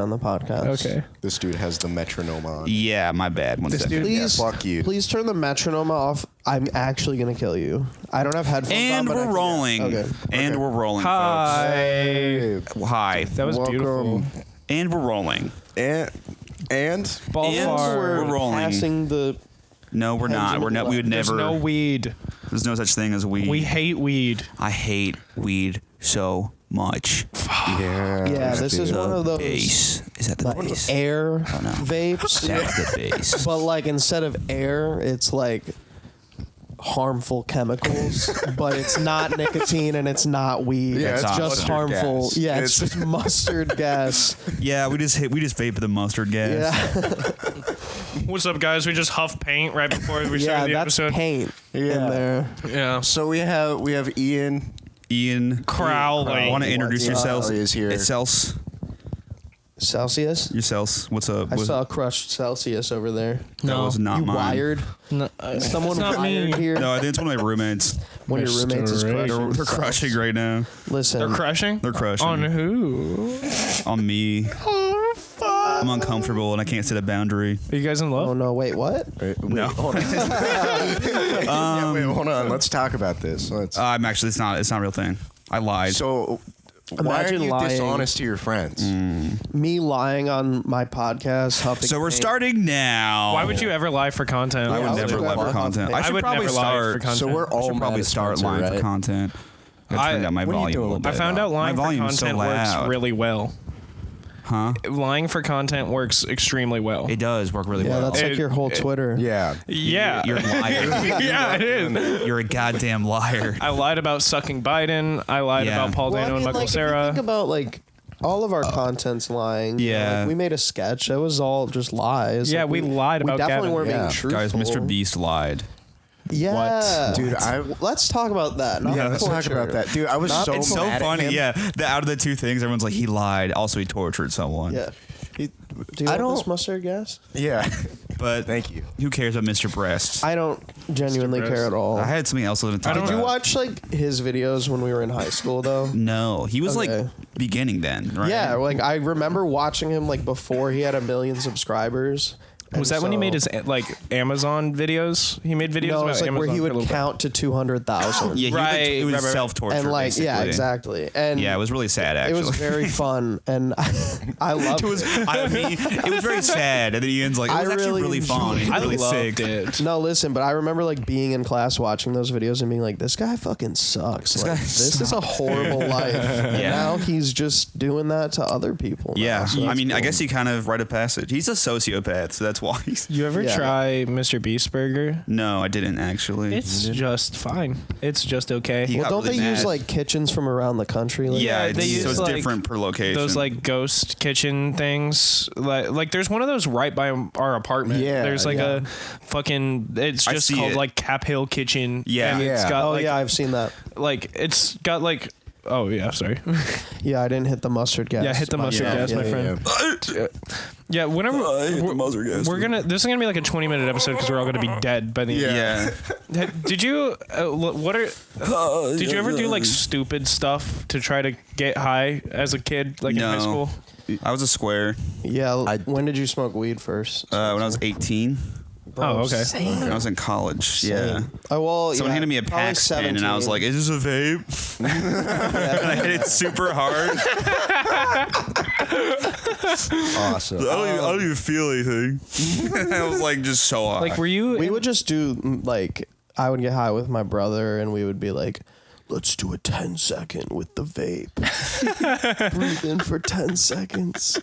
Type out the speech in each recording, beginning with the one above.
on the podcast. Okay. This dude has the metronome on. Yeah, my bad. One second. Please, fuck you. Please turn the metronome off. I'm actually gonna kill you. I don't have headphones on, And but we're rolling. Okay. And we're rolling, Hi. folks. Hi. That was beautiful. And we're rolling. And Ball And far. we're rolling. Passing the. No, we're not. We're not. We would There's never. no weed. There's no such thing as weed. We hate weed. I hate weed so much. Yeah, this is one of those Bass. Is that the like bass? air Oh, no. vapes, That's the bass. but like instead of air, it's like harmful chemicals, but it's not nicotine and it's not weed. Yeah, it's it's just mustard harmful. gas. Yeah, it's just mustard gas. Yeah, we just vape the mustard gas. Yeah, What's up, guys? We just huff paint right before we yeah, started the that's episode. paint in Yeah. there. Yeah. So we have Ian. Ian Crowley. Want to introduce yourselves? Crowley is here. Yourselves. Celsius. Yourselves. What's up? I saw crushed Celsius over there. That was not You mine. wired? No, Someone it's not wired me. here. No, I think it's one of my roommates. One of your roommates is Mr. Ray. crushing. They're crushing right now. Listen, They're crushing? They're crushing. On who? On me. Oh, fuck. I'm uncomfortable and I can't set a boundary. Are you guys in love? Oh no! Wait, what? Wait, No. hold on. Yeah, wait, hold on. Let's talk about this. I'm actually, it's not a real thing. I lied. So, why are Imagine you lying. dishonest to your friends? Me lying on my podcast. Huffing So we're paint. starting now. Why would you ever lie for content? I Yeah, would I never would lie for never content. lie. I should would probably never lie start. for content. So we're I all should probably mad at start Spencer, lying right? for content. I turned down my what are you volume doing? a little bit. I found out lying My for volume's so content works loud. really well. Huh? Lying for content works extremely well. It does work really Yeah, well. that's like your whole Twitter. Yeah. Yeah. You're a liar. Yeah, it is. You're a goddamn liar. I lied about sucking Biden. I lied Yeah. about Paul Well, I Dano mean, and Michael like, if you Cera. think about like all of our content's lying. You know, Yeah. like, we made a sketch. That was all just lies. Yeah, Like, we lied about We definitely Gavin. weren't Yeah. being truthful. Guys, Mr. Beast lied. Yeah, Dude, let's talk about that. Not let's talk torture. about that. Dude, I was Not so the It's so mad at funny, him. yeah. Out of the two things, everyone's like, he lied. Also, he tortured someone. Yeah. Do you I want this don't- mustard gas? Yeah. But Thank you. who cares about Mr. Breast? I don't genuinely care at all. I had something else to talk Did about. you watch like his videos when we were in high school though? No, he was Okay. like beginning then, right? Yeah, like I remember watching him like before he had 1 million subscribers. Was And that when he so- made his like Amazon videos? He made videos No, about it's like Amazon where he for a would little bit. count to 200,000. Yeah, he Right, it was right, right. self-torture. And like, yeah, basically. exactly. And Yeah, it was really sad, it actually. was very fun, and I loved It was. I mean, it was very sad, and then Ian's like, it I was actually really really fun. enjoyed and I really loved sick. it. No, listen, but I remember like being in class watching those videos and being like, "This guy fucking sucks. Like, guy this is a horrible life." And Yeah. now he's just doing that to other people. now, Yeah, so I that's mean, I cool. guess he kind of rite of passage. He's a sociopath, so that's why. You ever Yeah. try Mr. Beast Burger? No, I didn't actually. It's just fine. It's just okay. He Well, got don't really they use mad. like kitchens from around the country? Like, yeah, they use, so it's like, different per location. Those like ghost kitchen things, like there's one of those right by our apartment. Yeah, there's like yeah. a fucking. It's I just see called it. like Cap Hill Kitchen. Yeah. and it's Yeah. got Oh like, yeah, I've seen that. like it's got like. Oh yeah, sorry. Yeah, I didn't hit the mustard gas. Yeah, hit the mustard gas, my friend. Yeah, whenever we're gonna, this is gonna be like a 20-minute episode because we're all gonna be dead by the end. Yeah. Did you? Did you ever do like stupid stuff to try to get high as a kid, like in high No. school? I was a square Yeah, when did you smoke weed first? when I was 18. Oh, okay. Same. When I was in college. Yeah. Oh well, Someone yeah, handed me a probably Pax pen, and I was 17. like, "Is this a vape?" And I hit it super hard. Awesome. I don't even feel anything. I was like, just so high. Like, were you? we would just do like I would get high with my brother, and we would be like, "Let's do a 10-second with the vape. Breathe in for 10 seconds."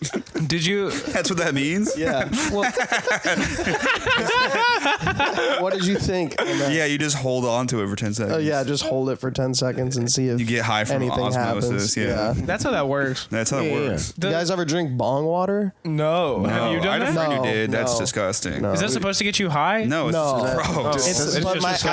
Did you? That's what that means. Yeah. Well, what did you think? And then- Yeah, you just hold on to it for 10 seconds. Oh yeah, just hold it for 10 seconds and see if You get high from anything osmosis, happens. yeah. That's how that works. That's how it works. You guys ever drink bong water? No. Have you I done had a that? friend who No, did. That's no. disgusting. No. Is that supposed to get you high? No, it's No. just gross. It's, It's but just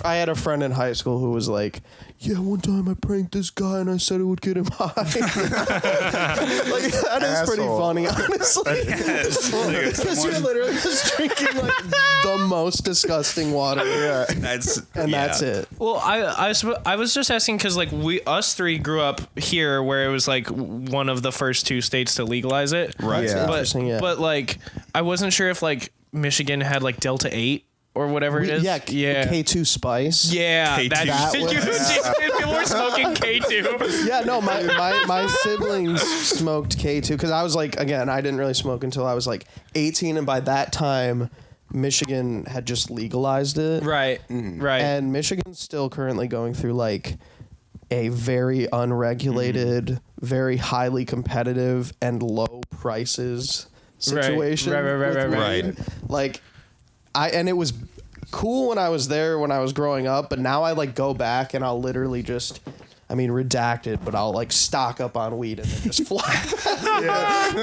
I had a friend in high school who was like, yeah, one time I pranked this guy and I said it would get him high. Like, that is pretty funny, honestly. Because you're literally just drinking like the most disgusting water. Yeah. That's it. Well, I was just asking because like us three grew up here where it was like one of the first 2 states to legalize it. Right. Yeah. But like I wasn't sure if like Michigan had like Delta 8 or whatever it is. Yeah. K2 Spice. Yeah. K2. People were smoking K2. Yeah, no, my siblings smoked K2 because I was like, again, I didn't really smoke until I was like 18, and by that time, Michigan had just legalized it. Right. Right. And Michigan's still currently going through like a very unregulated, very highly competitive and low prices situation. Right. Like, and it was cool when I was there when I was growing up, but now I like go back and I'll literally just, I mean, redacted, but I'll like stock up on weed and then just fly.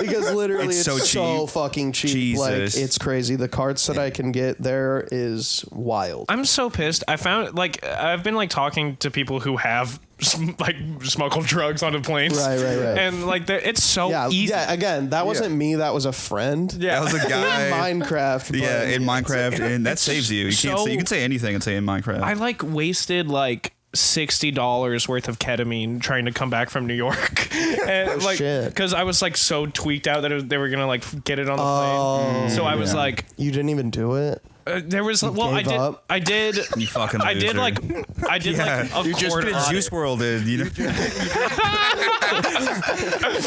Because literally it's so fucking cheap. Jesus. Like, it's crazy. The carts that I can get there is wild. I'm so pissed. I found like I've been like talking to people who have like smuggled drugs onto planes. Right. And like it's so easy. Yeah, again, that wasn't me. That was a friend. Yeah. That was a guy. In Minecraft. Yeah, in Minecraft, and that saves you. You so, you can say anything and say in Minecraft. I like wasted like $60 worth of ketamine trying to come back from New York, and like because I was like so tweaked out that they were gonna like get it on the plane. So I was like, you didn't even do it. There was I did. You fucking I did loser. like a you just did Juice World, dude. You know?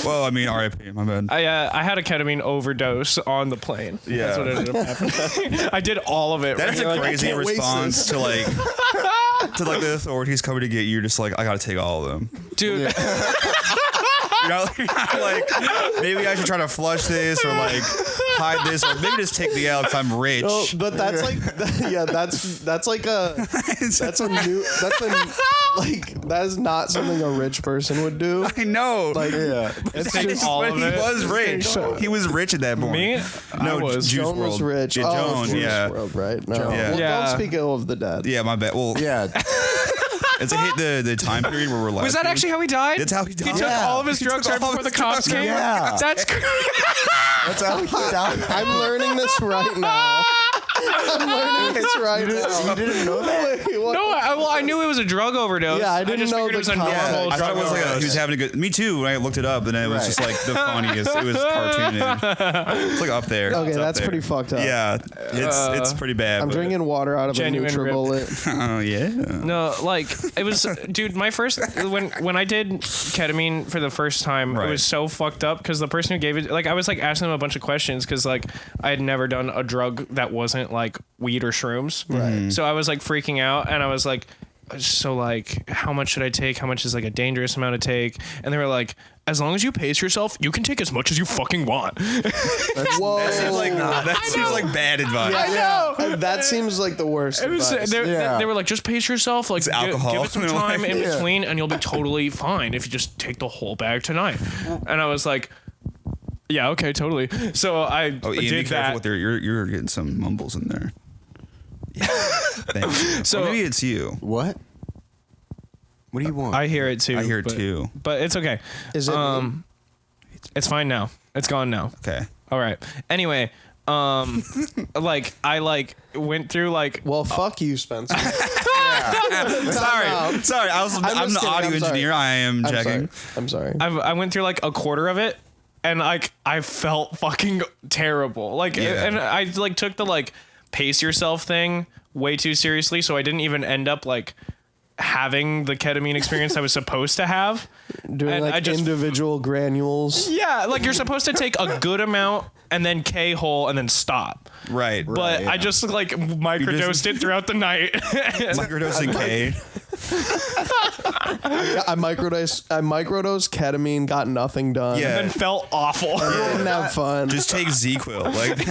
Well, I mean, R.I.P. My bad. I had a ketamine overdose on the plane. Yeah, that's what ended up happening. I did all of it. That is a crazy response to like the authorities coming to get you. You're just like, I gotta take all of them, dude. You're not like, maybe I should try to flush this or like hide this or maybe just take the L if I'm rich. No, but that's like, that is not something a rich person would do. I know. Like, it's just all of he it. was rich. He was rich at that point. Me? No, I was. Juice Joan World. was rich. Yeah, Joan, Juice yeah. World, right? No. Yeah. Well, don't speak ill of the dead. Yeah, my bad. Well, Yeah. it's a hit the time period where we're alive. Was that actually how he died? That's how he died. He took all of his drugs right before the cops came? Yeah. That's crazy. That's how he died. I'm learning this right now. I'm learning this right now. You didn't know that? Wait, what? No, I knew it was a drug overdose. Yeah, I didn't just know figured it was the a concept. normal I thought drug it was like overdose. he was having a good. Me too. When I looked it up, and it was just like the funniest. It was cartoonish. It's like up there. Okay, It's up that's there. pretty fucked up. Yeah, it's pretty bad. I'm but- drinking water out of a Genuine NutriBullet. Oh yeah. No, like it was, dude. My first when I did ketamine for the first time, Right. it was so fucked up because the person who gave it, like, I was like asking them a bunch of questions because like I had never done a drug that wasn't like weed or shrooms. Right. So I was like freaking out, and I was like, so like, how much should I take? How much is like a dangerous amount to take? And they were like, as long as you pace yourself, you can take as much as you fucking want. Whoa. That seems like seems like bad advice. I know. That seems like the worst. It was, advice. they were like, just pace yourself, like alcohol. give it some They're time like, in between, and you'll be totally fine if you just take the whole bag tonight. And I was like, yeah, okay, totally. So I Oh, Ian, be did careful that. with you're getting some mumbles in there. Yeah. Thank you. So- Or maybe it's you. What? What do you want? I hear it too. I hear it but- too. But it's okay. Is it? It's fine now. It's gone now. Okay. All right. Anyway, like I like went through like Well, fuck you, Spencer. Sorry. I'm just the kidding, audio I'm sorry. engineer. I am checking. I'm sorry. I went through like a quarter of it, and like I felt fucking terrible. Like, Yeah. and I like took the like pace yourself thing way too seriously, so I didn't even end up like having the ketamine experience I was supposed to have. Doing And like I just- individual granules. Yeah, like you're supposed to take a good amount and then K-hole and then stop. Right. But yeah. I just like microdosed it throughout the night. Microdosing K. I microdosed ketamine, got nothing done. Yeah. and felt awful. Didn't have fun. Just take ZQuil. Like,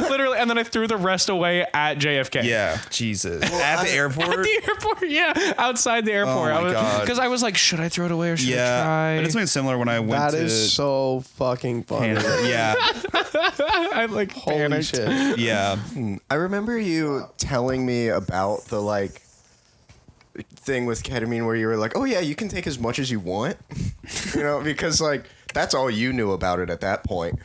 literally, and then I threw the rest away at JFK. yeah. Jesus. At the airport. At the airport, yeah, outside the airport. Oh my God. Because I was like, should I throw it away or should I Yeah. try? I did something similar when I went That to is so fucking funny. Canada. Yeah. I like Holy panicked. shit. Yeah. I remember you telling me about the like thing with ketamine where you were like, oh yeah, you can take as much as you want, because like that's all you knew about it at that point.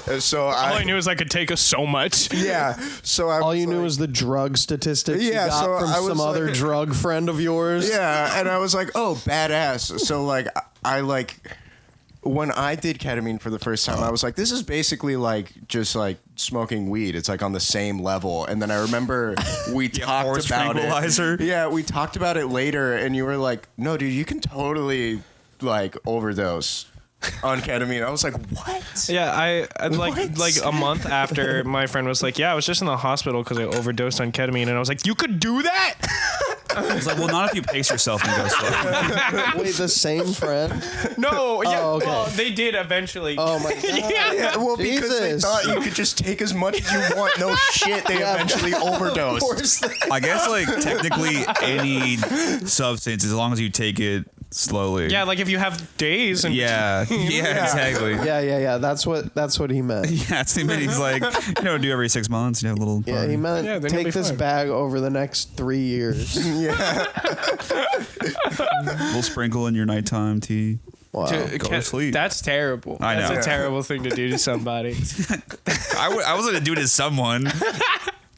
And so all I knew is I could take so much. Yeah. So all you knew was the drug statistics you got from some other drug friend of yours. Yeah, and I was like, oh, badass. So like I when I did ketamine for the first time, I was like, this is basically like just like smoking weed. It's like on the same level. And then I remember we talked about it. Yeah, we talked about it later, and you were like, no, dude, you can totally like overdose on ketamine. I was like, what? Yeah, I like a month after my friend was like, yeah, I was just in the hospital because I overdosed on ketamine, and I was like, you could do that? I was like, well, not if you pace yourself and go slow. Wait, the same friend? No, yeah, okay. well, they did eventually. Oh my god. Yeah, well, because they thought you could just take as much as you want. No shit, they eventually overdosed. I guess like technically any substance, as long as you take it slowly. Yeah, like if you have days and yeah, exactly. Yeah. That's what he meant. Yeah, that's what he meant. He's like, do every 6 months, a little. Yeah, he meant then take this fine. bag over the next 3 years. Yeah. We'll sprinkle in your nighttime tea. Wow. Go to sleep. That's terrible. I know. That's a terrible thing to do to somebody. I wasn't gonna do it to someone.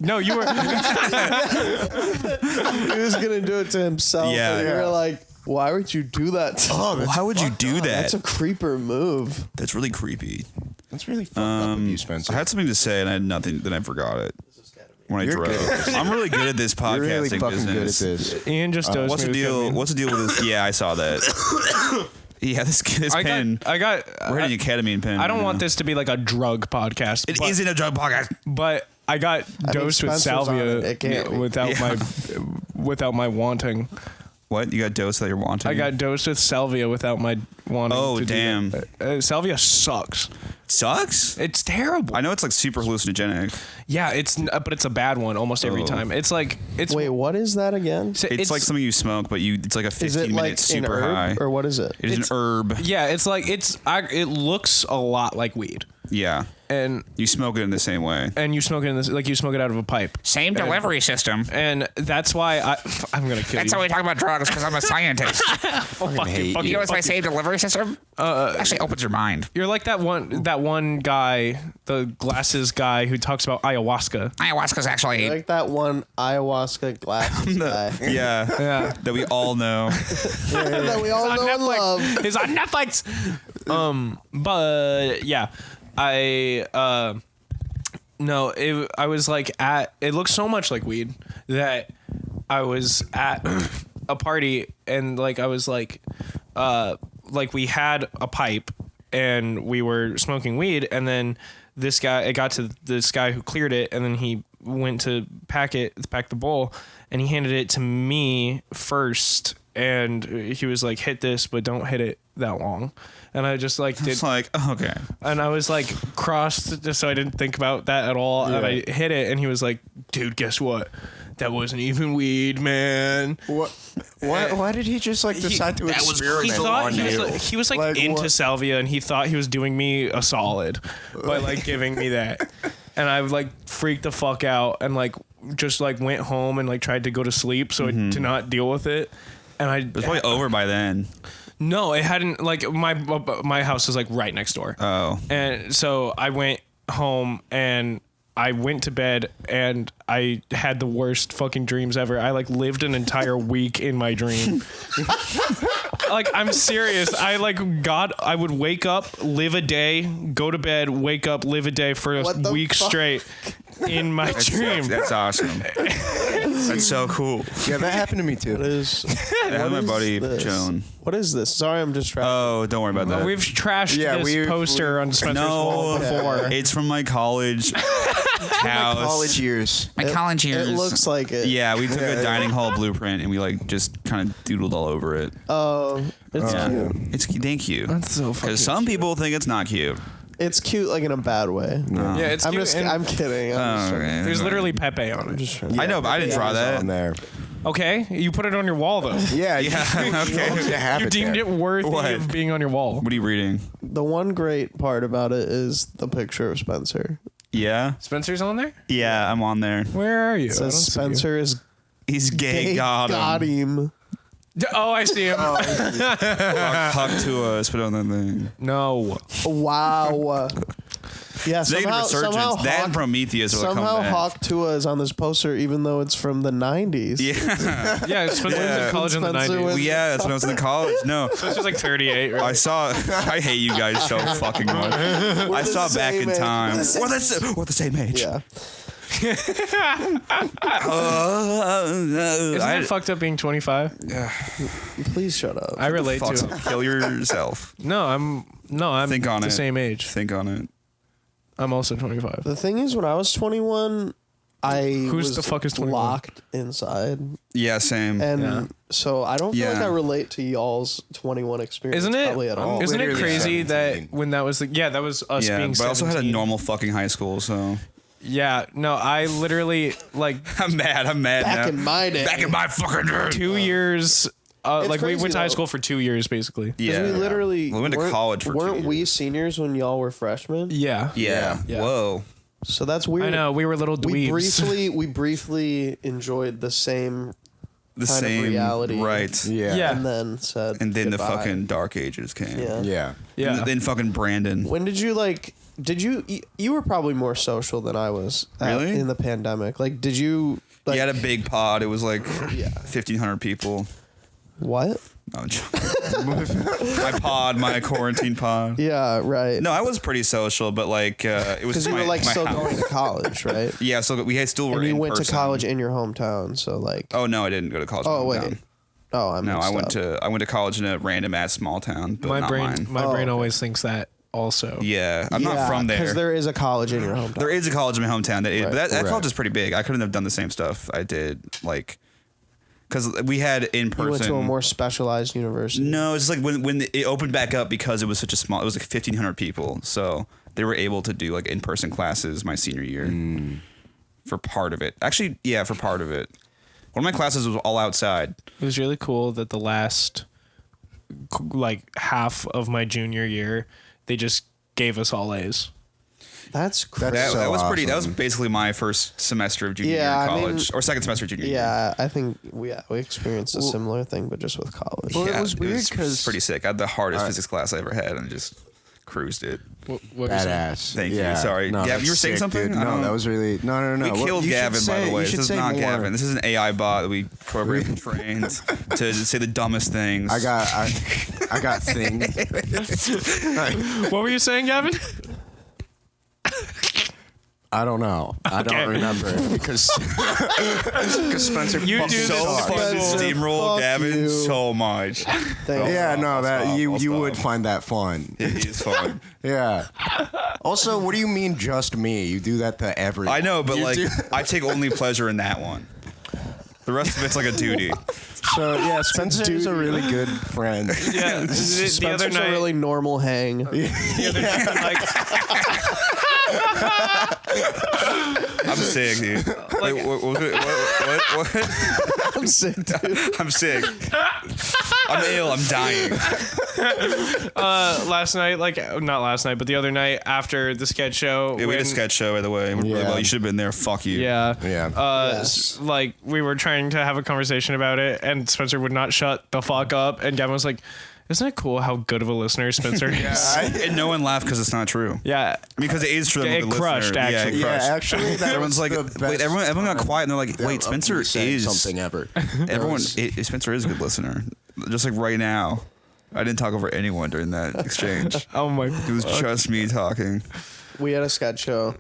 No, you were. He was gonna do it to himself. Yeah. And you were like, why would you do that? Why would you do that? That's a creeper move. That's really creepy. That's really fucked up of you, Spencer. I had something to say and I had nothing. Then I forgot it when I drove. good. I'm really good at this podcasting You're really fucking business. good at this. Ian just dosed What's me the with deal? ketamine. What's the deal with this? Yeah, I saw that. Yeah, this pen. We're hitting a ketamine pen. I don't want this to be like a drug podcast. It isn't a drug podcast. But I got dosed with Spencer's on salvia it. It can't be. without my wanting. What? You got dosed that you're wanting? I got dosed with salvia without my wanting. Oh, to damn. Do that. Salvia sucks. Sucks? It's terrible. I know it's like super hallucinogenic. Yeah, but it's a bad one almost every time. It's like Wait, what is that again? It's like something you smoke, but it's like a 15 Is it minute like super an herb, high. or what is it? It is an herb. Yeah, it's like it looks a lot like weed. Yeah. And you smoke it in the same way. And you smoke it in this like you smoke it out of a pipe. Same delivery system. And that's why I'm gonna kill That's you. how we talk about drugs because I'm a scientist. Fuck you. You know what's my same delivery system? Actually opens your mind. You're like that one guy, the glasses guy who talks about ayahuasca. Ayahuasca's actually Like that one ayahuasca glasses guy. Yeah. That we all know. That we all know and love. It's on Netflix. But yeah, I was like it looks so much like weed that I was at a party and like I was like we had a pipe and we were smoking weed and then it got to this guy who cleared it and then he went to pack the bowl and he handed it to me first and he was like, hit this, but don't hit it that long. And I just like did. It's like, okay. And I was like crossed just so I didn't think about that at all. Yeah. And I hit it and he was like, dude, guess what? That wasn't even weed, man. What? Why did he just like decide to experiment on you? He was like into what? Salvia, and he thought he was doing me a solid by like giving me that. And I like freaked the fuck out and like just like went home and like tried to go to sleep to not deal with it. And it was probably over by then. No, it hadn't. Like my house is like right next door. Oh, and so I went home and I went to bed and I had the worst fucking dreams ever. I like lived an entire week in my dream. Like, I'm serious. I would wake up, live a day, go to bed, wake up, live a day for a week straight in my dream. That's awesome. That's so cool. Yeah, that happened to me too. That happened to my buddy Joan. What is this? Sorry, I'm distracted. Oh, don't worry about that. We've trashed this poster on Spencer's wall before. It's from my college house. My college years. It looks like it. Yeah, we took a dining hall blueprint and we like just kind of doodled all over it. Oh, it's cute. Thank you. That's so fucking Because some people think it's not cute. It's cute, like in a bad way. Yeah, it's cute. I'm kidding. There's literally Pepe on it. I know, but I didn't draw that. On there. Okay, you put it on your wall though. Yeah. Okay. You deemed it worthy of being on your wall. What are you reading? The one great part about it is the picture of Spencer. Yeah. Spencer's on there? Yeah, I'm on there. Where are you? It says Spencer is He's gay. Got him. Oh, I see him. Talk to us. Put on that thing. No. Wow. Yeah, Negative resurgence. That and Prometheus will come somehow back. Hawk Tua is on this poster, even though it's from the 90s. Yeah. Yeah, Spencer was in college in the Spencer 90s. was- Well, yeah, that's when I was in college. No. Spencer's like 38, right? I hate you guys so fucking much. I the saw Back same in age. Time. We're the same age. Yeah. Isn't that fucked up being 25? Please shut up. I relate to it. Kill yourself. No, I'm Think on the it. same age. Think on it. I'm also 25. The thing is, when I was 21, I was the fuck is 21? locked inside. Yeah, same. And Yeah. so I don't feel like Yeah. I relate to y'all's 21 experience. Isn't it? Probably at all. Isn't it Literally crazy 17. that when that was that was us Yeah, being but I also had a 17. normal fucking high school, so Yeah, no, I literally like I'm mad Back now. in my day. Back in my fucking day. 2 years. Like we crazy, went to high though. school for 2 years, basically. Yeah. We literally We went to weren't- college for 2 weren't years. we seniors when y'all were freshmen? Yeah. Yeah. Yeah. Whoa. So that's weird. I know we were little dweebs. We briefly enjoyed the same The kind same of reality. right. Yeah. Yeah. and then said And then the goodbye. fucking dark ages came. Yeah. Yeah. Yeah. And then fucking Brandon. When did you you were probably more social than I was Really? in the pandemic. Like did you like He had a big pod. It was like Yeah. 1,500 people. what? No, I'm joking. my quarantine pod. Yeah, right. No, I was pretty social, but like it was Because just you my, were like my still house. going to college, right? Yeah, so we had still were And you in went to person. college in your hometown, so like Oh no, I didn't go to college. in Oh, my wait. hometown. oh, I No, I mixed went up. to college in a random ass small town, but My not brain mine. brain okay. always thinks that also. Yeah, I'm not from there. because there is a college in your hometown. There is a college in my hometown that, Right. but that Right. college is pretty big. I couldn't have done the same stuff I did, like, because we had in person. You went to a more specialized university. No, it's just like when it opened back up because it was such a small. It was like 1,500 people, so they were able to do like in person classes my senior year for part of it. Actually, yeah, for part of it. One of my classes was all outside. It was really cool that the last like half of my junior year, they just gave us all A's. That's crazy. That's so That was pretty. That was awesome. basically my first semester of junior Yeah, year I in mean- college, or second semester of junior year. Yeah, I think we experienced a similar thing, but just with college. Well, Yeah, it was weird because pretty sick. I had the hardest physics class I ever had, and just cruised it. What were you saying? badass. Thank you. Yeah. Sorry. No, Gavin, that's you were saying sick, something? dude. I don't No, know. that was really no. We Well, killed you should Gavin, by say- the way. you This should is say not more. Gavin. This is an AI bot that we programmed and trained to say the dumbest things. I got things. What were you saying, Gavin? I don't know. I Okay. don't remember because Spencer. You fucking do this so sucks. fucking Spencer, steamroll fuck Gavin you. so much. Thank Yeah, no, that I'll you stop. would find that fun. It is fun. Yeah. Also, what do you mean just me? You do that to everyone. I know, but You like, do- I take only pleasure in that one. The rest of it's like a duty. So yeah, Spencer is a really good friend. Yeah, the other Spencer's night. a really normal hang. the other night, like, I'm sick, dude. Wait, what? I'm sick, dude. I'm sick. I'm ill. I'm dying. last night, like not last night, but the other night after the sketch show. Yeah, we had a when- sketch show, by the way. Really Yeah. well. You should have been there. Fuck you. Yeah. Yeah. Yes. Like we were trying to have a conversation about it, and Spencer would not shut the fuck up, and Gavin was like, "Isn't it cool how good of a listener Spencer is?" And no one laughed because it's not true. Yeah. Because it is true. Yeah, I'm a it good crushed, listener. actually. Yeah, it Yeah, crushed. actually, that Everyone's was like, the wait, best everyone got quiet and they're like, wait, of Spencer me saying is something ever. Everyone, Spencer is a good listener. Just like right now, I didn't talk over anyone during that exchange. Oh my. It was just me talking. We had a sketch show.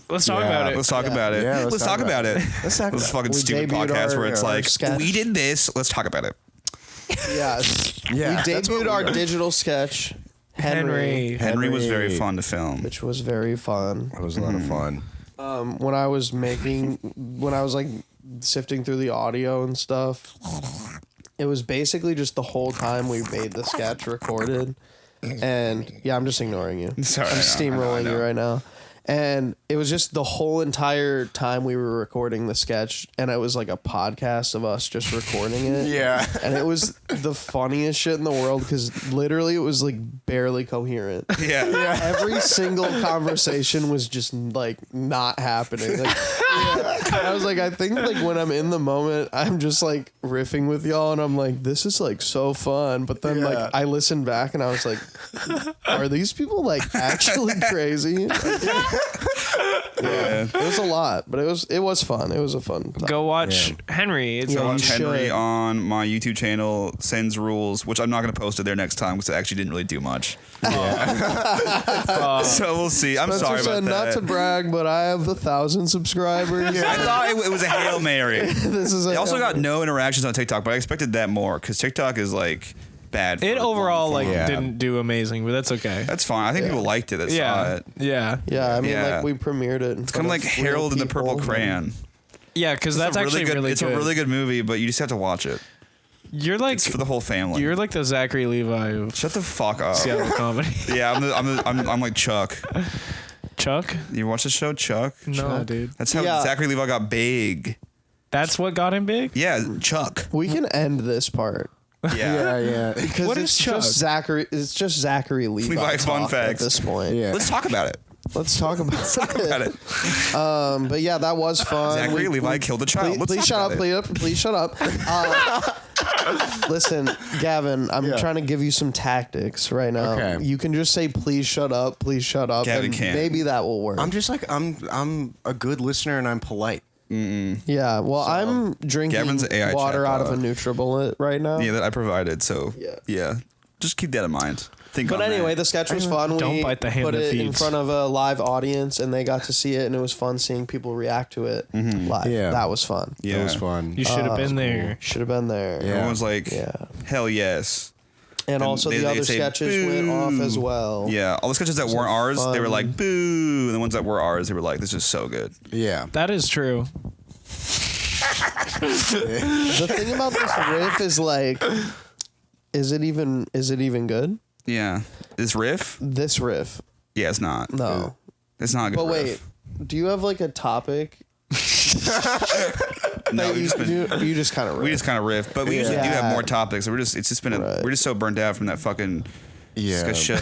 Let's talk Yeah. about it. Let's talk about it. Yeah, let's talk about it. Let's talk This about fucking it. We stupid debuted podcast where it's our like, sketch. we did this. Let's talk about it. Yes. Yeah, We that's what debuted we our are. digital sketch, Henry. Henry was very Henry. fun to film. which was very fun. It was a lot of fun. When I was like sifting through the audio and stuff, it was basically just the whole time we made the sketch recorded. And yeah, I'm just ignoring you. Sorry, I'm I know, steamrolling I know. you right now. And it was just the whole entire time we were recording the sketch, and it was like a podcast of us just recording it. Yeah. And it was the funniest shit in the world because literally it was like barely coherent. Yeah. Every single conversation was just like not happening. Like, I was like, I think like when I'm in the moment, I'm just like riffing with y'all, and I'm like, this is like so fun. But then like I listened back and I was like, are these people like actually crazy? Yeah, it was a lot, but it was fun. It was a fun time. Go watch Henry. It's Yeah, on. you Henry should. on my YouTube channel sends rules, which I'm not going to post it there next time because I actually didn't really do much. So we'll see. I'm Spencer sorry said, about that. not to brag, but I have 1,000 subscribers. I thought it was a Hail Mary. This is It also got no interactions on TikTok, but I expected that more because TikTok is like bad. It for overall long like form. didn't do amazing, but that's okay. That's fine. I think people liked it that saw Yeah, it. yeah, Yeah, I mean, Yeah. like we premiered it. It's kind of like Harold and the Purple Crayon. yeah. Because that's It's a actually really It's good. a really good movie, but you just have to watch it. You're like It's for the whole family. you're like the Zachary Levi of Shut the fuck up. Seattle comedy. Yeah, I'm like Chuck. Chuck? You watch the show Chuck? No, dude. That's how Yeah. Zachary Levi got big. That's what got him big. Yeah, Chuck. We can end this part. Yeah. Yeah. Because What it's is Chuck? just Zachary. It's just Zachary Levi. Levi fun talk facts. at this point. Yeah. Let's talk about it. Let's talk about About it. it. But yeah, that was fun. Zachary Levi killed a child. Please, Let's please talk shut up. about it. Please shut up. Listen, Gavin, I'm Yeah. trying to give you some tactics right now. Okay. You can just say, please shut up, Gavin and can't. maybe that will work. I'm just like I'm a good listener and I'm polite. Yeah, well, I'm drinking Gavin's AI water out of a chatbot. NutriBullet right now. Yeah, that I provided. So Yeah. just keep that in mind. Think But on anyway, that. the sketch was fun. Don't We bite the hand put that it in feeds. front of a live audience, and they got to see it, and it was fun seeing people react to it live. Yeah. That was fun. yeah, That was fun. You should have been there. Should have been there. Yeah. everyone was like, Yeah. hell yes. And Then also they- the they'd other say, sketches went off as well. Yeah, all the sketches that weren't ours, they were fun. like boo, and the ones that were ours, they were like, this is so good. Yeah. That is true. The thing about this riff is like, is it even good? Yeah, this riff, This riff, yeah, it's not. no. It's not a good. But wait, riff. do you have like a topic? No, that you just kind of we just kind of riff, but we usually do have more topics. So it's just been Right. we're just so burnt out from that fucking show.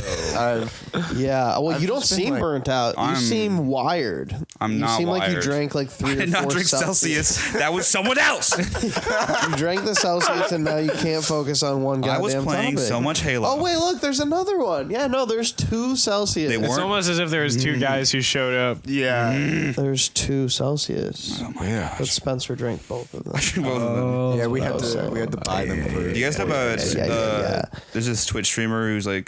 Yeah. Well, you don't just been seem like- burnt out. You I'm- seem wired. I'm you not seem like you wired. drank like 3 I or did 4 not drink Celsius. That was someone else. You drank the Celsius, and now you can't focus on one goddamn I was playing topic. so much Halo. Oh wait, look, there's another one. Yeah, no, there's 2 Celsius. They It's weren't. almost as if there was two guys who showed up. Yeah. There's 2 Celsius. Yeah. But Spencer drank both of them. Yeah, we had so- to buy them for. Do you guys know about Yeah. there's this Twitch streamer who's like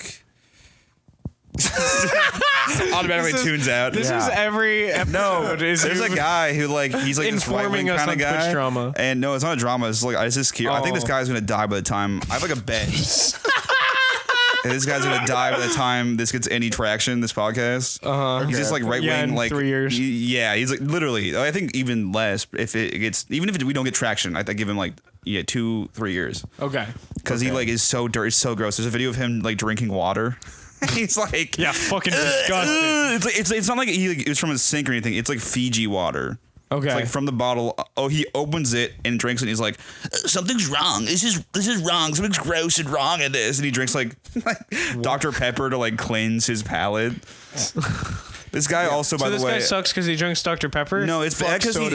automatically This is- tunes out. This is every episode. No, is there's a you- guy who like he's like this Informing right-wing us kind on of guy. Twitch drama. And no, it's not a drama. It's like it's just cute. I think this Oh. guy's gonna die by the time I have like a bet. And this guy's gonna die by the time this gets any traction. This podcast. He's just like right wing. Yeah, in like 3 years. Yeah, he's like literally. I think even less if it gets even if we don't get traction. I give him like 2-3 years Okay. because he like is so dirty, so gross. There's a video of him like drinking water. He's like Yeah, fucking disgusting. It's like it's not like it was from a sink or anything. It's like Fiji water. Okay. It's like from the bottle. Oh, he opens it and drinks it. And he's like, something's wrong. This is wrong. Something's gross and wrong in this. And he drinks like Dr. Pepper to like cleanse his palate. This guy also, by So the this way, guy sucks because he drinks Dr. Pepper? no, it's bad because soda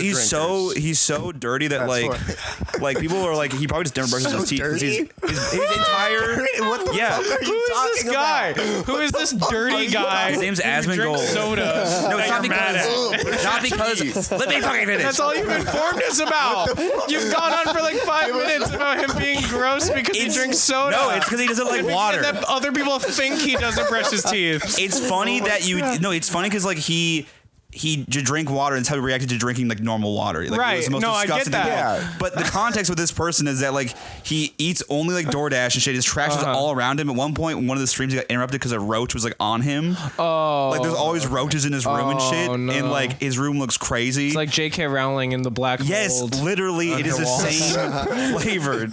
he's so dirty that That's like people are like he probably just never brushes his teeth. 'Cause his entire What the yeah. fuck are you Who is talking this guy? about? Who is this dirty guy? His name's who Asmongold. drinks soda. No, it's not You're mad at? because not because. Let me fucking finish. That's all you've informed us about. You've gone on for like 5 minutes about him being gross because he drinks soda. No, it's because he doesn't like water. And that other people think he doesn't brush his teeth. It's funny that you no. It's funny because like he he drank water and how he reacted to drinking like normal water. Like, Right. It was the most No, I get disgusting thing. that. Yeah. But the context with this person is that like he eats only like DoorDash and shit. His trash is all around him. At one point, one of the streams he got interrupted because a roach was like on him. Oh. Like there's always roaches in his room and shit. no. And like his room looks crazy. It's like J.K. Rowling in the black Yes, mold. literally, it is the same flavored,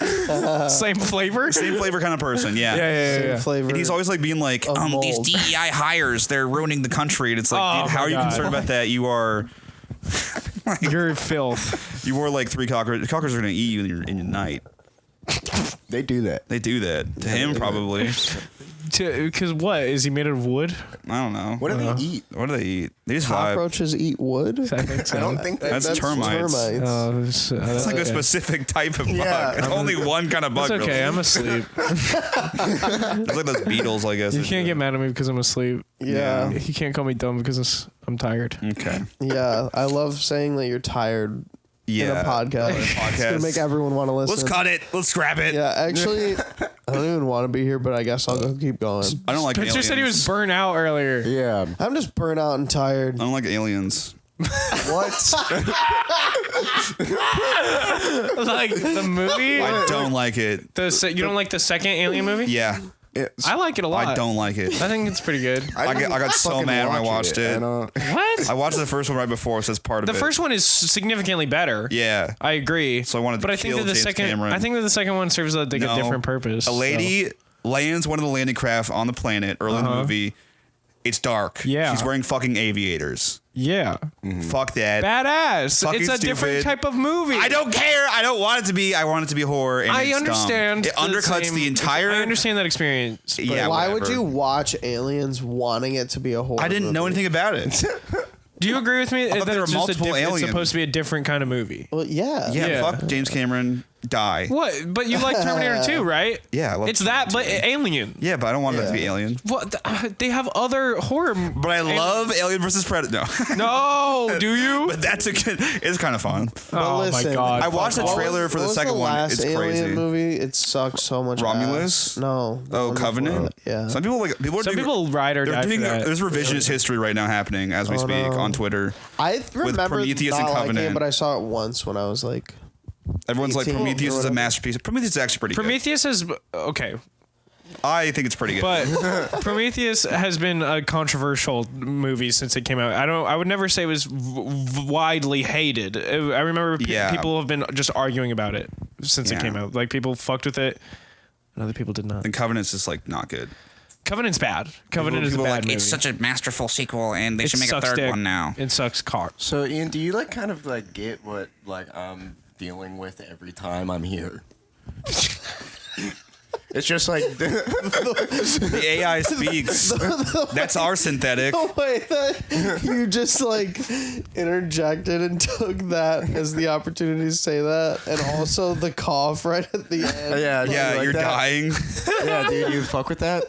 Same flavor? same flavor kind of person. Yeah. Yeah. Flavor. And he's always like being like, Of these mold. DEI hires, they're ruining the country. And it's like, Oh dude, how my are you God. concerned about that? You are You're filth. You wore like 3 cockroaches. Cockroaches are gonna eat you in your night. They do that. They do that to him probably. Because what? Is he made of wood? I don't know. What do they eat? What do they eat? They just vibe. Cockroaches eat wood. I think so. I don't think That's termites. That's It's like a specific type of bug. Yeah. It's only one kind of bug. It's okay. Really. I'm asleep. It's like those beetles, I guess. You can't get mad at me because I'm asleep. Yeah. You can't call me dumb because I'm tired. Okay. Yeah, I love saying that you're tired Yeah. in a podcast. It's gonna make everyone want to listen. Let's cut it. Let's scrap it. Yeah, actually, I don't even want to be here, but I guess I'll go keep going. I don't like Spencer aliens. said he was burnt out earlier. Yeah. I'm just burnt out and tired. I don't like aliens. What? Like the movie? I don't like it. You don't like the second Alien movie? Yeah. I like it a lot. I don't like it. I think it's pretty good. I got so fucking mad when I watch watched it. I don't- What? I watched the first one right before, so it's part of The it. first one is significantly better. Yeah. I agree. So I wanted to but I think kill that the James second Cameron. I think that the second one serves like a No. different purpose. A lady lands one of the landing craft on the planet early in the movie. It's dark. Yeah. She's wearing fucking aviators. Yeah. Fuck that. Badass. Fucking It's a different stupid. type of movie. I don't care. I don't want it to be. I want it to be horror. And I it's dumb. understand. It undercuts the entire. I understand that experience. but- Yeah. Why whatever. would you watch Aliens wanting it to be a horror? I didn't know movie? anything about it. Do you agree with me that there were it's just multiple it's aliens. supposed to be a different kind of movie? Well, yeah. Yeah. Yeah. Fuck James Cameron. Die. What? But you like Terminator 2, right? Yeah. I love It's that, but Terminator 2. Alien. Yeah, but I don't want it to be Yeah. Alien. What? They have other horror. But I love Alien versus Predator. No. No, do you? But that's a good. It's kind of fun. Oh listen, my god! I watched the What trailer was- for the what was second one. Last It's Alien crazy. movie. It sucks so much. Romulus? ass. No. the Oh, one Covenant. before that. Yeah. Some people like people are Some doing, people ride or they're die for doing that. there's revisionist history right now happening as we speak no. on Twitter. I remember Prometheus not and liking Covenant. it, but I saw it once when I was like. Everyone's like 18 Prometheus or is a whatever. masterpiece. Prometheus is actually pretty Prometheus is okay, good. I think it's pretty good. but Prometheus has been a controversial movie since it came out. I would never say it was widely hated. I remember Yeah. people have been just arguing about it since Yeah. it came out. Like people fucked with it, and other people did not. and Covenant's just like not good. Covenant's bad. Covenant is a people bad like, movie. It's such a masterful sequel, and they It should make a sucks third dick. one now. It sucks cock. So Ian, do you like kind of like get what like I'm dealing with every time I'm here? It's just like The AI speaks. That's our synthetic. The way that you just like interjected and took that as the opportunity to say that, and also the cough right at the end. yeah, Yeah, like you're that. dying. Yeah, dude, you fuck with that?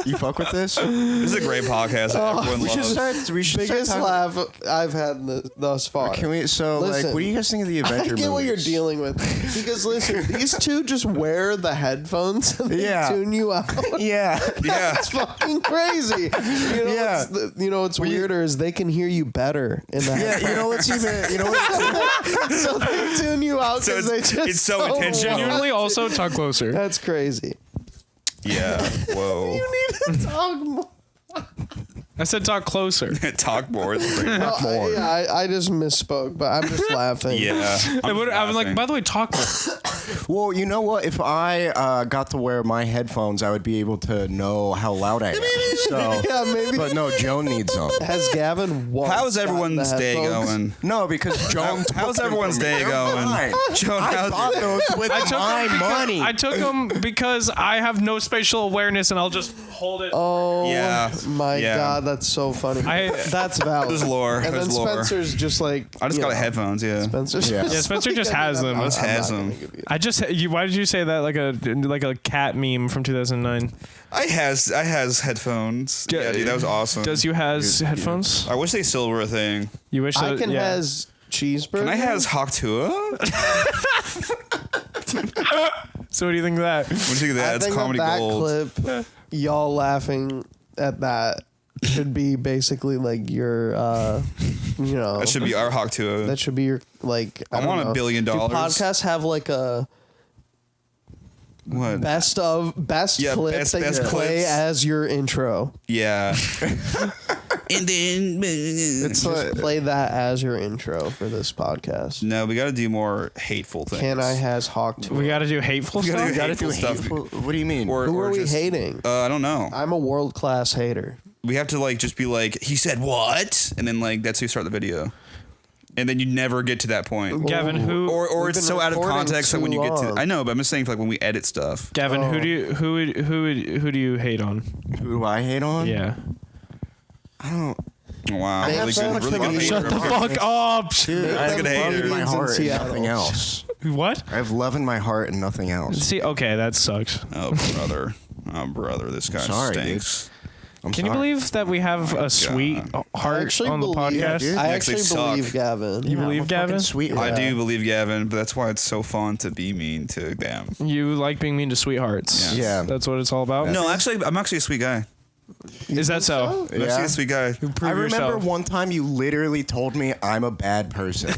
You fuck with this? This is a great podcast. that everyone We should loves. start. We should Biggest start laugh I've had thus far. Can we? So, Listen, like, what do you guys think of the I Avenger get what you're movies? dealing with because listen, these two just wear the headphones and they Yeah. tune you out. Yeah. Yeah. It's fucking crazy. You know, Yeah. what's weirder is they can hear you better in the Yeah, headphones. you know what's even, you know what, So they tune you out So because they it's- just it's so intentional. want- Genuinely, also talk closer. That's crazy. Yeah. Whoa. You need to talk more. I said talk closer. Talk more. I just misspoke, but I'm just laughing. Yeah. I was like, by the way, talk more. well, you know what? If I got to wear my headphones, I would be able to know how loud I am. So, Yeah, maybe. but no, Joan needs them. Has Gavin once How's gotten everyone's the day headphones? going? No, because Joan. How's took them everyone's from me. day They're going? mine. Joan, I how's bought those with I took my them money. I took them because I have no spatial awareness, and I'll just hold it. Oh Yeah. my Yeah. god, that's so funny. That's valid. There's lore. And then There's lore. Spencer's just like I just you got know, headphones, yeah. Spencer's Yeah. Yeah, Spencer just has them. I just has not them. gonna give you- I just why did you say that like a cat meme from 2009? I has headphones. Yeah, dude, that was awesome. Does you has headphones? I wish they still were a thing. You wish I that, can yeah. has cheeseburger. Can I has Hawktua? So what do you think of that? What do you think of I that? It's think comedy that gold. clip, y'all laughing at that should be basically like your, you know. That should be our Hawk 2. That should be your, like, I want $1 billion. Do podcasts have like a What? best Yeah, clip best that you play clips. as your intro? Yeah. And then It's Just play that as your intro for this podcast. no, we got to do more hateful things. Can I has Hawk to We got to do hateful gotta stuff. do gotta do hateful stuff. hateful. What do you mean? Who are we just, hating? I don't know. I'm a world class hater. We have to like just be like, he said what, and then like that's how you start the video, and then you never get to that point. Gavin, who? Or We've it's been so out of recording context that when you too get to, long. I know, but I'm just saying for like when we edit stuff. Gavin, who do you hate on? Who do I hate on? Yeah. I don't. Wow, They really have so good, much really good. money. hater. Shut the Fuck up. Dude, I I'm have gonna hate love her. in my Aliens in heart and Seattle. nothing else. What? I have love in my heart and nothing else. See, okay, that sucks. Oh brother, this guy Sorry, stinks. I'm Can you sorry. believe that we have a sweet I heart actually on the believe, podcast? dude. I You actually actually believe suck. Gavin. You believe I'm a fucking Gavin? sweetheart. I do believe Gavin, but that's why it's so fun to be mean to them. You like being mean to sweethearts. Yeah. That's what it's all about. No, actually, I'm actually a sweet guy. Is that so? I'm actually a sweet guy. Prove I remember yourself. one time you literally told me I'm a bad person.